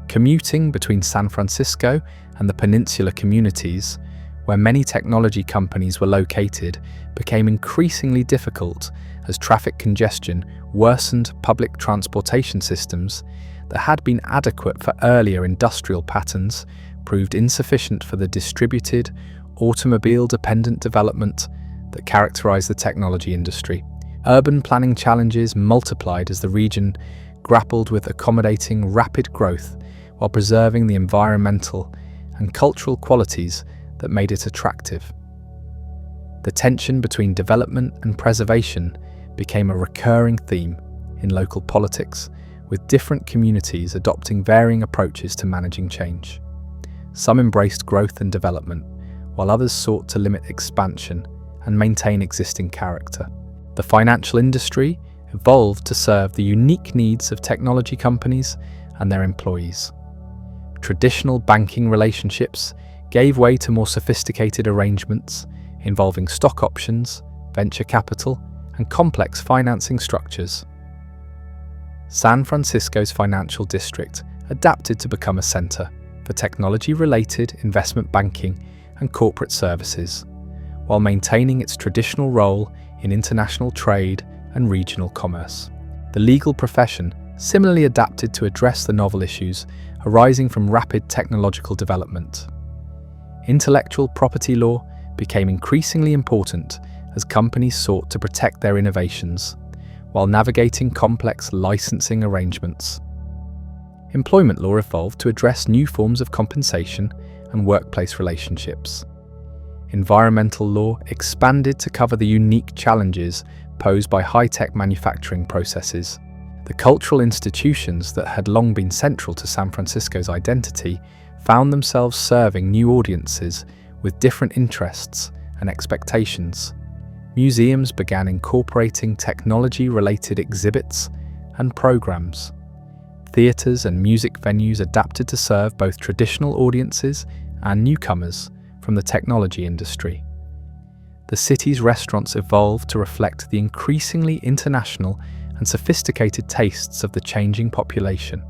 Commuting between San Francisco and the peninsula communities, where many technology companies were located, became increasingly difficult as traffic congestion worsened public transportation systems that had been adequate for earlier industrial patterns proved insufficient for the distributed, automobile-dependent development that characterized the technology industry. Urban planning challenges multiplied as the region grappled with accommodating rapid growth while preserving the environmental and cultural qualities that made it attractive. The tension between development and preservation became a recurring theme in local politics, with different communities adopting varying approaches to managing change. Some embraced growth and development, while others sought to limit expansion and maintain existing character. The financial industry evolved to serve the unique needs of technology companies and their employees. Traditional banking relationships gave way to more sophisticated arrangements involving stock options, venture capital, and complex financing structures. San Francisco's financial district adapted to become a center for technology-related investment banking and corporate services, while maintaining its traditional role in international trade and regional commerce. The legal profession similarly adapted to address the novel issues arising from rapid technological development. Intellectual property law became increasingly important as companies sought to protect their innovations, while navigating complex licensing arrangements. Employment law evolved to address new forms of compensation and workplace relationships. Environmental law expanded to cover the unique challenges posed by high-tech manufacturing processes. The cultural institutions that had long been central to San Francisco's identity found themselves serving new audiences with different interests and expectations. Museums began incorporating technology-related exhibits and programs. Theaters and music venues adapted to serve both traditional audiences and newcomers from the technology industry. The city's restaurants evolved to reflect the increasingly international and sophisticated tastes of the changing population.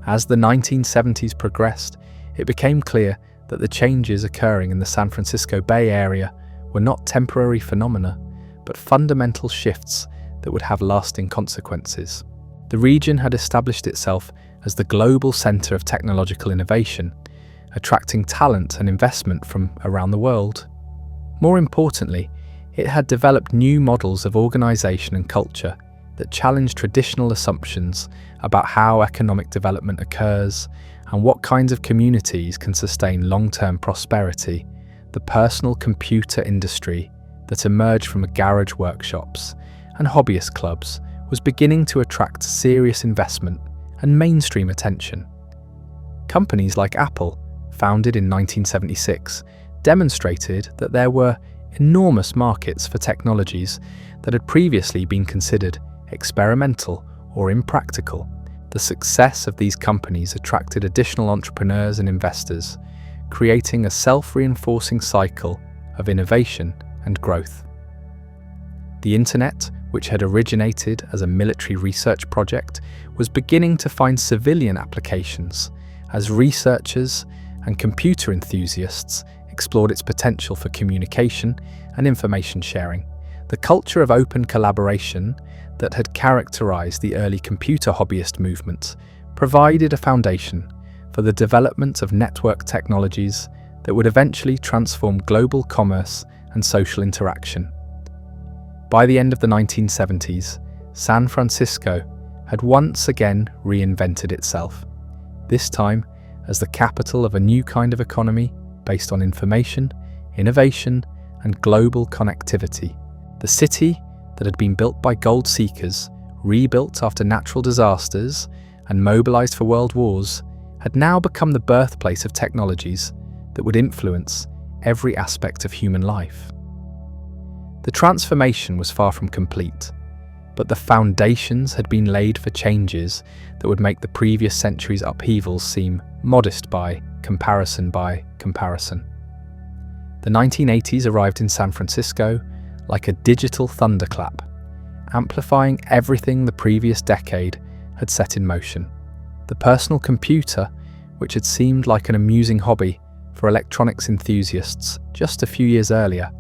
As the 1970s progressed, it became clear that the changes occurring in the San Francisco Bay Area were not temporary phenomena, but fundamental shifts that would have lasting consequences. The region had established itself as the global center of technological innovation, attracting talent and investment from around the world. More importantly, it had developed new models of organization and culture that challenged traditional assumptions about how economic development occurs and what kinds of communities can sustain long-term prosperity. The personal computer industry that emerged from garage workshops and hobbyist clubs was beginning to attract serious investment and mainstream attention. Companies like Apple, founded in 1976, demonstrated that there were enormous markets for technologies that had previously been considered experimental or impractical. The success of these companies attracted additional entrepreneurs and investors, creating a self-reinforcing cycle of innovation and growth. The internet, which had originated as a military research project, was beginning to find civilian applications as researchers and computer enthusiasts explored its potential for communication and information sharing. The culture of open collaboration that had characterized the early computer hobbyist movement provided a foundation for the development of network technologies that would eventually transform global commerce and social interaction. By the end of the 1970s, San Francisco had once again reinvented itself, this time as the capital of a new kind of economy based on information, innovation, and global connectivity. The city that had been built by gold seekers, rebuilt after natural disasters, and mobilized for world wars, had now become the birthplace of technologies that would influence every aspect of human life. The transformation was far from complete, but the foundations had been laid for changes that would make the previous century's upheavals seem modest by comparison. The 1980s arrived in San Francisco like a digital thunderclap, amplifying everything the previous decade had set in motion. The personal computer, which had seemed like an amusing hobby for electronics enthusiasts just a few years earlier,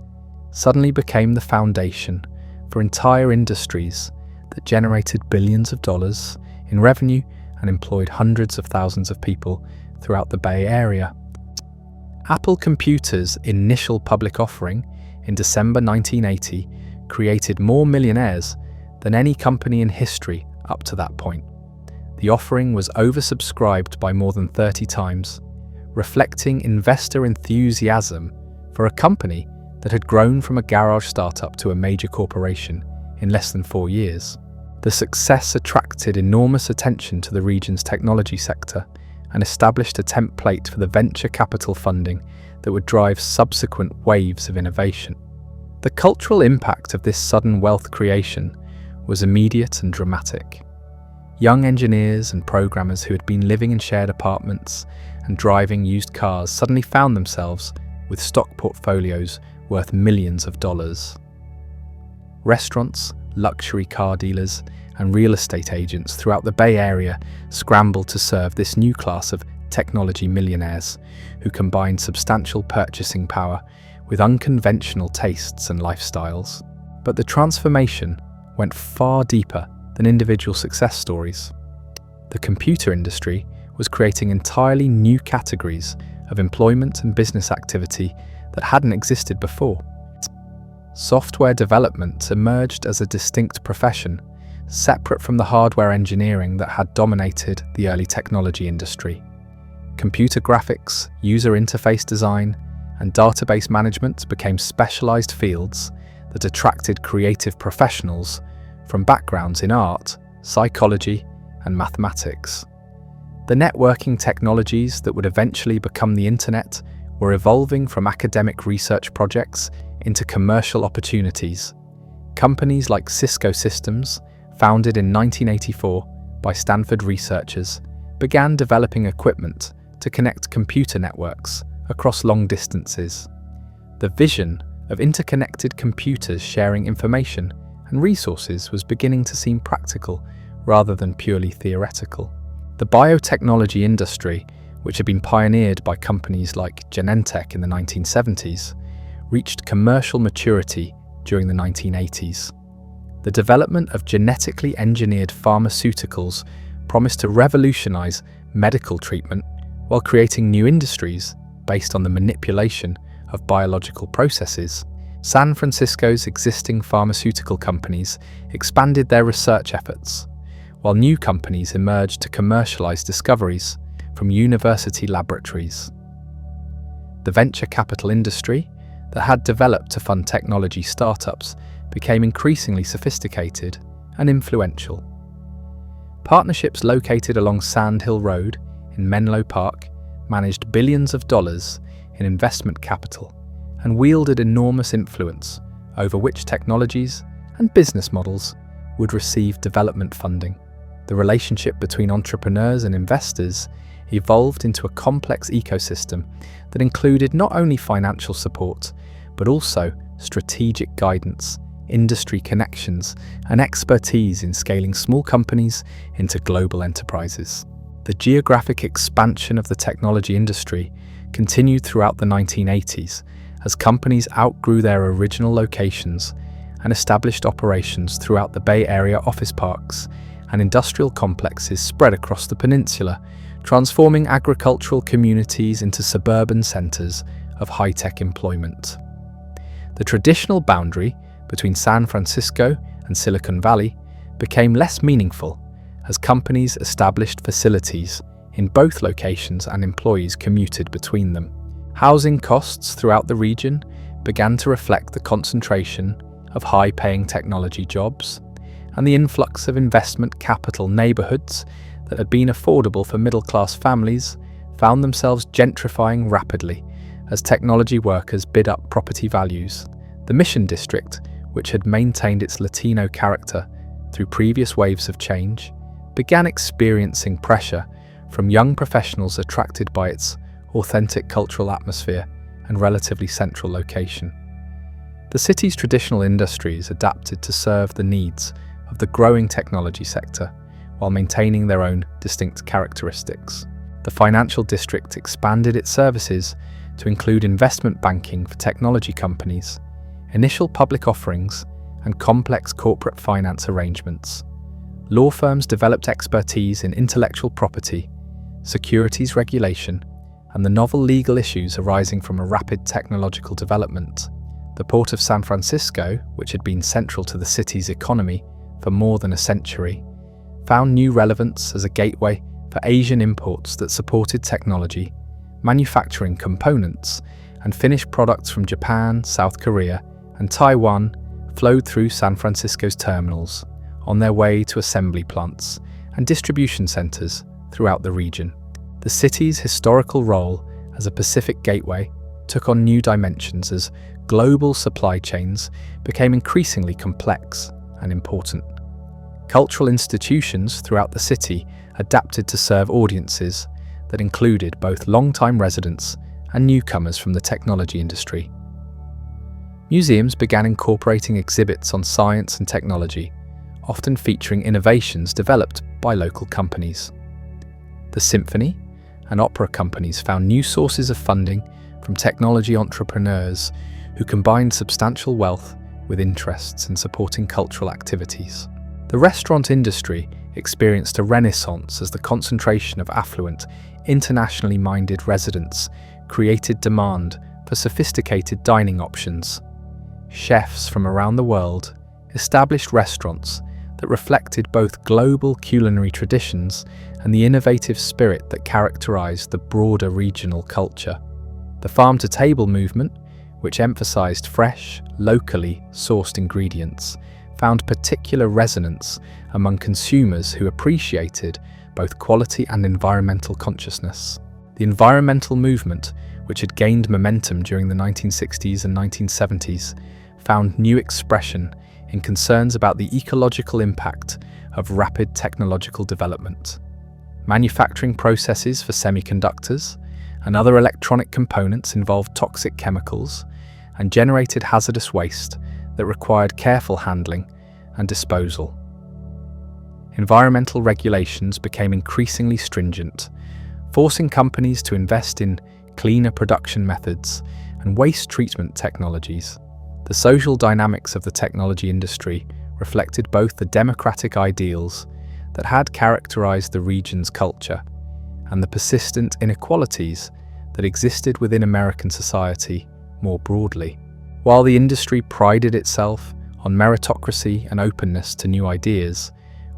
suddenly became the foundation for entire industries that generated billions of dollars in revenue and employed hundreds of thousands of people throughout the Bay Area. Apple Computer's initial public offering in December 1980 created more millionaires than any company in history up to that point. The offering was oversubscribed by more than 30 times, reflecting investor enthusiasm for a company that had grown from a garage startup to a major corporation in less than 4 years. The success attracted enormous attention to the region's technology sector and established a template for the venture capital funding that would drive subsequent waves of innovation. The cultural impact of this sudden wealth creation was immediate and dramatic. Young engineers and programmers who had been living in shared apartments and driving used cars suddenly found themselves with stock portfolios worth millions of dollars. Restaurants, luxury car dealers, and real estate agents throughout the Bay Area scrambled to serve this new class of technology millionaires who combined substantial purchasing power with unconventional tastes and lifestyles. But the transformation went far deeper than individual success stories. The computer industry was creating entirely new categories of employment and business activity that hadn't existed before. Software development emerged as a distinct profession, separate from the hardware engineering that had dominated the early technology industry. Computer graphics, user interface design, and database management became specialized fields that attracted creative professionals from backgrounds in art, psychology, and mathematics. The networking technologies that would eventually become the internet were evolving from academic research projects into commercial opportunities. Companies like Cisco Systems, founded in 1984 by Stanford researchers, began developing equipment to connect computer networks across long distances. The vision of interconnected computers sharing information and resources was beginning to seem practical rather than purely theoretical. The biotechnology industry, which had been pioneered by companies like Genentech in the 1970s, reached commercial maturity during the 1980s. The development of genetically engineered pharmaceuticals promised to revolutionize medical treatment while creating new industries based on the manipulation of biological processes. San Francisco's existing pharmaceutical companies expanded their research efforts, while new companies emerged to commercialize discoveries from university laboratories. The venture capital industry that had developed to fund technology startups became increasingly sophisticated and influential. Partnerships located along Sand Hill Road in Menlo Park managed billions of dollars in investment capital and wielded enormous influence over which technologies and business models would receive development funding. The relationship between entrepreneurs and investors evolved into a complex ecosystem that included not only financial support, but also strategic guidance, industry connections, and expertise in scaling small companies into global enterprises. The geographic expansion of the technology industry continued throughout the 1980s as companies outgrew their original locations and established operations throughout the Bay Area office parks and industrial complexes spread across the peninsula, transforming agricultural communities into suburban centers of high-tech employment. The traditional boundary between San Francisco and Silicon Valley became less meaningful as companies established facilities in both locations and employees commuted between them. Housing costs throughout the region began to reflect the concentration of high-paying technology jobs and the influx of investment capital. Neighborhoods that had been affordable for middle-class families found themselves gentrifying rapidly as technology workers bid up property values. The Mission District, which had maintained its Latino character through previous waves of change, began experiencing pressure from young professionals attracted by its authentic cultural atmosphere and relatively central location. The city's traditional industries adapted to serve the needs of the growing technology sector while maintaining their own distinct characteristics. The financial district expanded its services to include investment banking for technology companies, initial public offerings, and complex corporate finance arrangements. Law firms developed expertise in intellectual property, securities regulation, and the novel legal issues arising from a rapid technological development. The Port of San Francisco, which had been central to the city's economy for more than a century, found new relevance as a gateway for Asian imports that supported technology, manufacturing components, and finished products from Japan, South Korea, and Taiwan flowed through San Francisco's terminals on their way to assembly plants and distribution centers throughout the region. The city's historical role as a Pacific gateway took on new dimensions as global supply chains became increasingly complex and important. Cultural institutions throughout the city adapted to serve audiences that included both long-time residents and newcomers from the technology industry. Museums began incorporating exhibits on science and technology, often featuring innovations developed by local companies. The symphony and opera companies found new sources of funding from technology entrepreneurs who combined substantial wealth with interests in supporting cultural activities. The restaurant industry experienced a renaissance as the concentration of affluent, internationally minded residents created demand for sophisticated dining options. Chefs from around the world established restaurants that reflected both global culinary traditions and the innovative spirit that characterized the broader regional culture. The farm-to-table movement, which emphasized fresh, locally sourced ingredients, found particular resonance among consumers who appreciated both quality and environmental consciousness. The environmental movement, which had gained momentum during the 1960s and 1970s, found new expression in concerns about the ecological impact of rapid technological development. Manufacturing processes for semiconductors and other electronic components involved toxic chemicals and generated hazardous waste that required careful handling and disposal. Environmental regulations became increasingly stringent, forcing companies to invest in cleaner production methods and waste treatment technologies. The social dynamics of the technology industry reflected both the democratic ideals that had characterized the region's culture and the persistent inequalities that existed within American society more broadly. While the industry prided itself on meritocracy and openness to new ideas,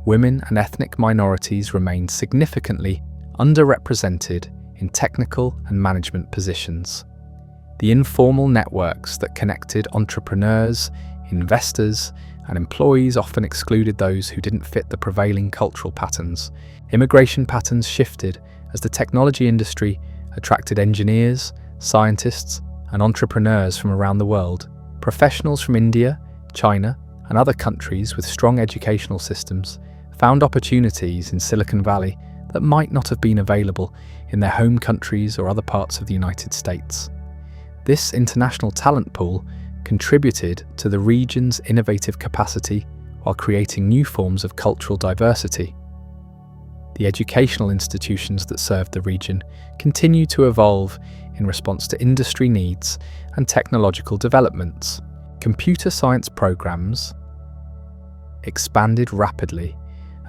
women and ethnic minorities remained significantly underrepresented in technical and management positions. The informal networks that connected entrepreneurs, investors, and employees often excluded those who didn't fit the prevailing cultural patterns. Immigration patterns shifted as the technology industry attracted engineers, scientists, and entrepreneurs from around the world, professionals from India, China, and other countries with strong educational systems found opportunities in Silicon Valley that might not have been available in their home countries or other parts of the United States. This international talent pool contributed to the region's innovative capacity while creating new forms of cultural diversity. The educational institutions that served the region continue to evolve in response to industry needs and technological developments. Computer science programs expanded rapidly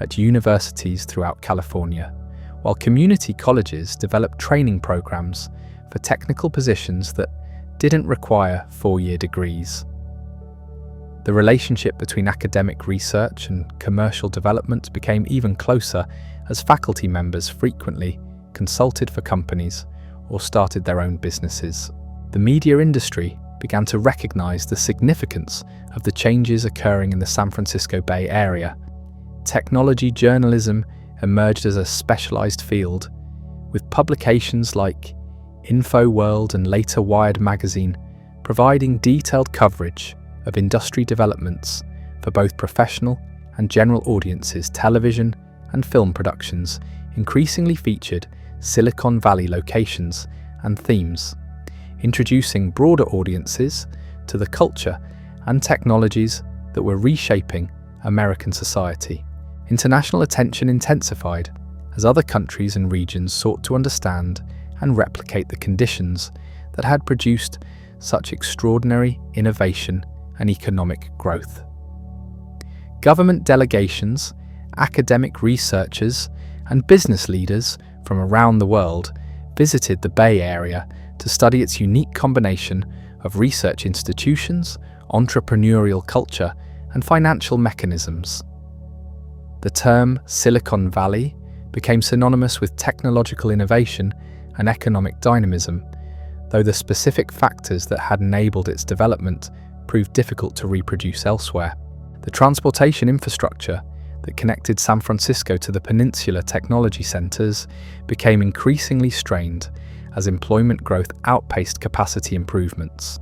at universities throughout California, while community colleges developed training programs for technical positions that didn't require four-year degrees. The relationship between academic research and commercial development became even closer as faculty members frequently consulted for companies or started their own businesses. The media industry began to recognize the significance of the changes occurring in the San Francisco Bay Area. Technology journalism emerged as a specialized field, with publications like InfoWorld and later Wired magazine providing detailed coverage of industry developments for both professional and general audiences. Television and film productions increasingly featured Silicon Valley locations and themes, introducing broader audiences to the culture and technologies that were reshaping American society. International attention intensified as other countries and regions sought to understand and replicate the conditions that had produced such extraordinary innovation and economic growth. Government delegations, academic researchers, and business leaders from around the world visited the Bay Area to study its unique combination of research institutions, entrepreneurial culture, and financial mechanisms. The term Silicon Valley became synonymous with technological innovation and economic dynamism, though the specific factors that had enabled its development proved difficult to reproduce elsewhere. The transportation infrastructure that connected San Francisco to the peninsula technology centers became increasingly strained as employment growth outpaced capacity improvements.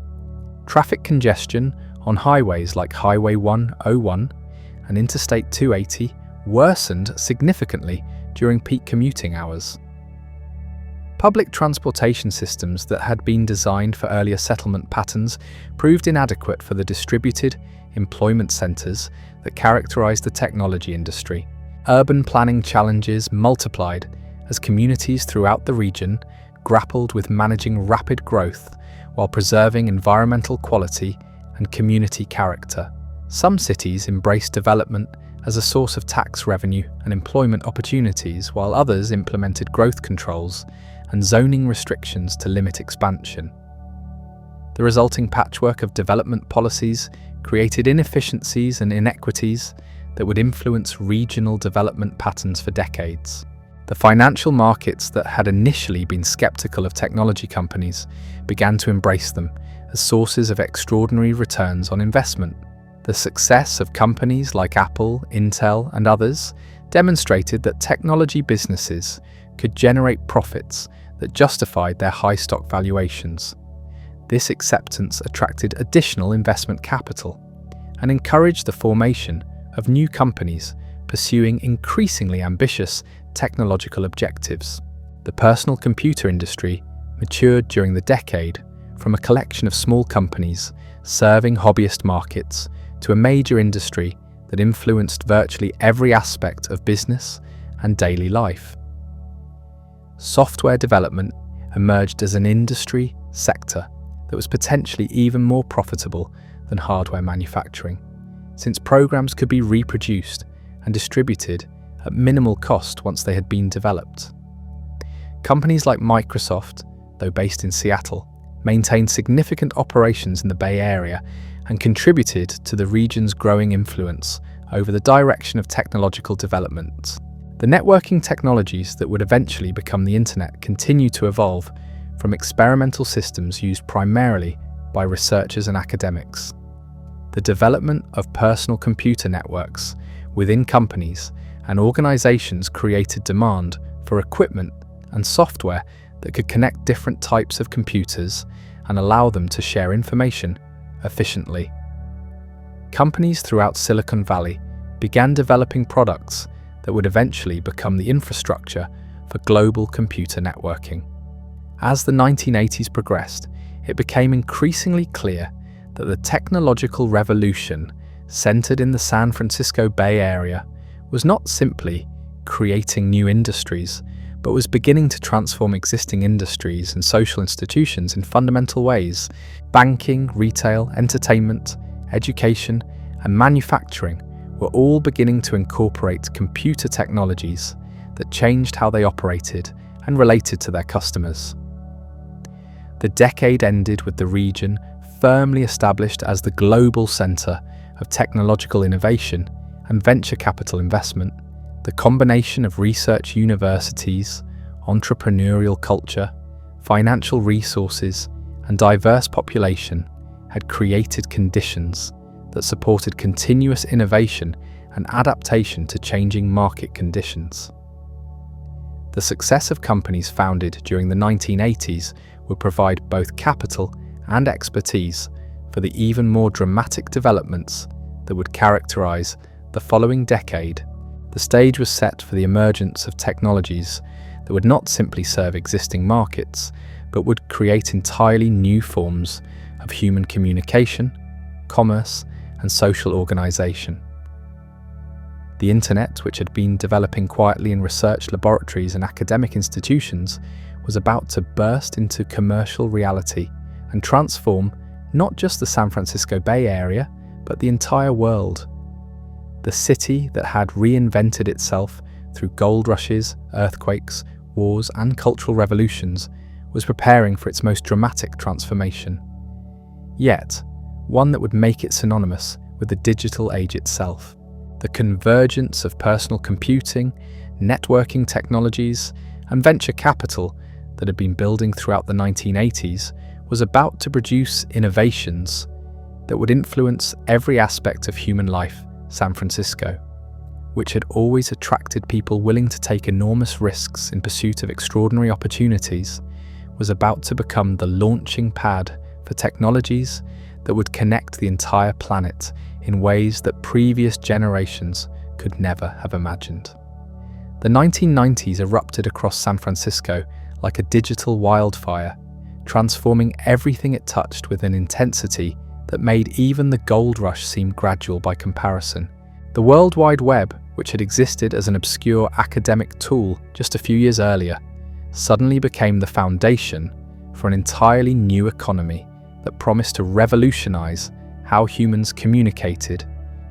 Traffic congestion on highways like Highway 101 and Interstate 280 worsened significantly during peak commuting hours. Public transportation systems that had been designed for earlier settlement patterns proved inadequate for the distributed employment centers that characterized the technology industry. Urban planning challenges multiplied as communities throughout the region grappled with managing rapid growth while preserving environmental quality and community character. Some cities embraced development as a source of tax revenue and employment opportunities, while others implemented growth controls and zoning restrictions to limit expansion. The resulting patchwork of development policies created inefficiencies and inequities that would influence regional development patterns for decades. The financial markets that had initially been skeptical of technology companies began to embrace them as sources of extraordinary returns on investment. The success of companies like Apple, Intel, and others demonstrated that technology businesses could generate profits that justified their high stock valuations. This acceptance attracted additional investment capital and encouraged the formation of new companies pursuing increasingly ambitious technological objectives. The personal computer industry matured during the decade from a collection of small companies serving hobbyist markets to a major industry that influenced virtually every aspect of business and daily life. Software development emerged as an industry sector that was potentially even more profitable than hardware manufacturing, since programs could be reproduced and distributed at minimal cost once they had been developed. Companies like Microsoft, though based in Seattle, maintained significant operations in the Bay Area and contributed to the region's growing influence over the direction of technological development. The networking technologies that would eventually become the internet continue to evolve from experimental systems used primarily by researchers and academics. The development of personal computer networks within companies and organizations created demand for equipment and software that could connect different types of computers and allow them to share information efficiently. Companies throughout Silicon Valley began developing products that would eventually become the infrastructure for global computer networking. As the 1980s progressed, it became increasingly clear that the technological revolution centered in the San Francisco Bay Area was not simply creating new industries, but was beginning to transform existing industries and social institutions in fundamental ways. Banking, retail, entertainment, education, and manufacturing were all beginning to incorporate computer technologies that changed how they operated and related to their customers. The decade ended with the region firmly established as the global center of technological innovation and venture capital investment. The combination of research universities, entrepreneurial culture, financial resources, and diverse population had created conditions that supported continuous innovation and adaptation to changing market conditions. The success of companies founded during the 1980s would provide both capital and expertise for the even more dramatic developments that would characterize the following decade. The stage was set for the emergence of technologies that would not simply serve existing markets, but would create entirely new forms of human communication, commerce, and social organization. The internet, which had been developing quietly in research laboratories and academic institutions, was about to burst into commercial reality and transform not just the San Francisco Bay Area, but the entire world. The city that had reinvented itself through gold rushes, earthquakes, wars, and cultural revolutions was preparing for its most dramatic transformation. Yet, one that would make it synonymous with the digital age itself. The convergence of personal computing, networking technologies, and venture capital that had been building throughout the 1980s was about to produce innovations that would influence every aspect of human life. San Francisco, which had always attracted people willing to take enormous risks in pursuit of extraordinary opportunities, was about to become the launching pad for technologies that would connect the entire planet in ways that previous generations could never have imagined. The 1990s erupted across San Francisco like a digital wildfire, transforming everything it touched with an intensity that made even the gold rush seem gradual by comparison. The World Wide Web, which had existed as an obscure academic tool just a few years earlier, suddenly became the foundation for an entirely new economy that promised to revolutionize how humans communicated,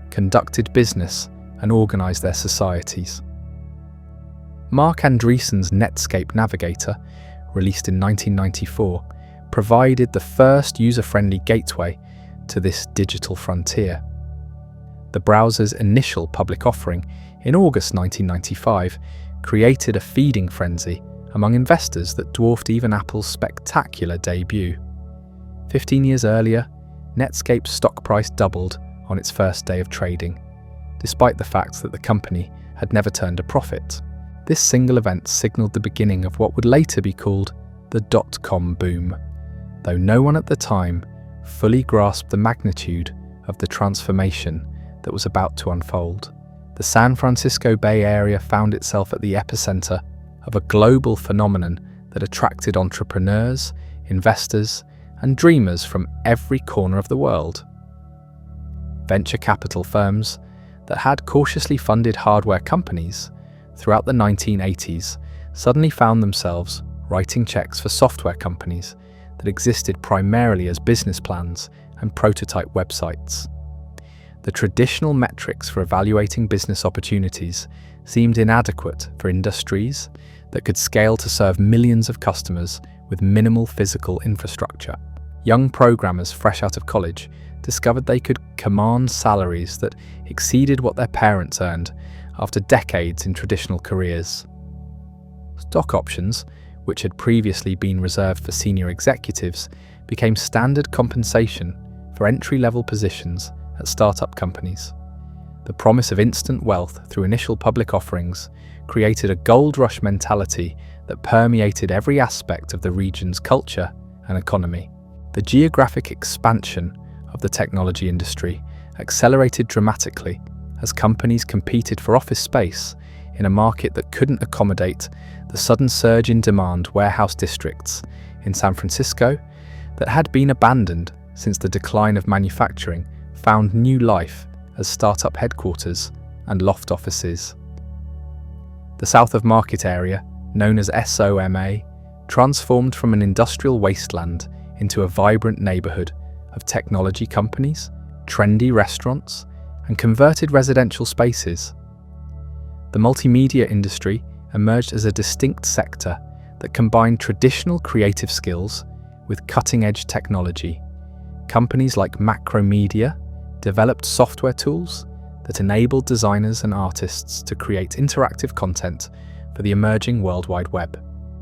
conducted business, and organized their societies. Mark Andreessen's Netscape Navigator, released in 1994, provided the first user-friendly gateway to this digital frontier. The browser's initial public offering in August 1995 created a feeding frenzy among investors that dwarfed even Apple's spectacular debut. 15 years earlier, Netscape's stock price doubled on its first day of trading, despite the fact that the company had never turned a profit. This single event signaled the beginning of what would later be called the dot-com boom, though no one at the time fully grasped the magnitude of the transformation that was about to unfold. The San Francisco Bay Area found itself at the epicenter of a global phenomenon that attracted entrepreneurs, investors, and dreamers from every corner of the world. Venture capital firms that had cautiously funded hardware companies throughout the 1980s suddenly found themselves writing checks for software companies that existed primarily as business plans and prototype websites. The traditional metrics for evaluating business opportunities seemed inadequate for industries that could scale to serve millions of customers with minimal physical infrastructure. Young programmers fresh out of college discovered they could command salaries that exceeded what their parents earned after decades in traditional careers. Stock options, which had previously been reserved for senior executives, became standard compensation for entry-level positions at startup companies. The promise of instant wealth through initial public offerings created a gold rush mentality that permeated every aspect of the region's culture and economy. The geographic expansion of the technology industry accelerated dramatically as companies competed for office space in a market that couldn't accommodate the sudden surge in demand. Warehouse districts in San Francisco that had been abandoned since the decline of manufacturing found new life as startup headquarters and loft offices. The South of Market area, known as SOMA, transformed from an industrial wasteland into a vibrant neighborhood of technology companies, trendy restaurants, and converted residential spaces. The multimedia industry emerged as a distinct sector that combined traditional creative skills with cutting-edge technology. Companies like Macromedia developed software tools that enabled designers and artists to create interactive content for the emerging World Wide Web.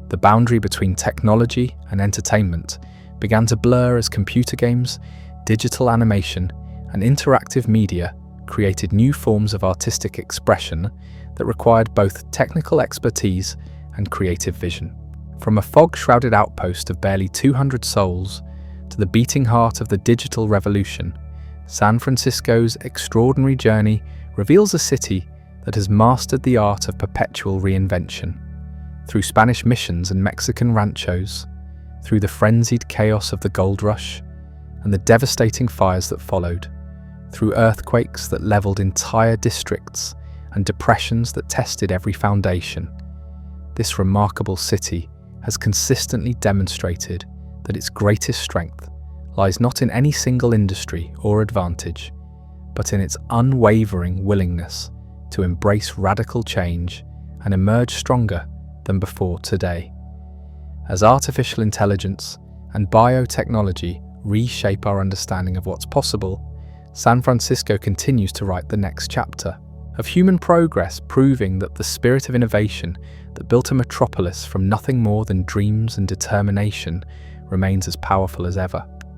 The boundary between technology and entertainment began to blur as computer games, digital animation, and interactive media created new forms of artistic expression that required both technical expertise and creative vision. From a fog-shrouded outpost of barely 200 souls to the beating heart of the digital revolution, San Francisco's extraordinary journey reveals a city that has mastered the art of perpetual reinvention. Through Spanish missions and Mexican ranchos, through the frenzied chaos of the gold rush and the devastating fires that followed, through earthquakes that leveled entire districts and depressions that tested every foundation, this remarkable city has consistently demonstrated that its greatest strength lies not in any single industry or advantage, but in its unwavering willingness to embrace radical change and emerge stronger than before today. As artificial intelligence and biotechnology reshape our understanding of what's possible, San Francisco continues to write the next chapter of human progress, proving that the spirit of innovation that built a metropolis from nothing more than dreams and determination remains as powerful as ever.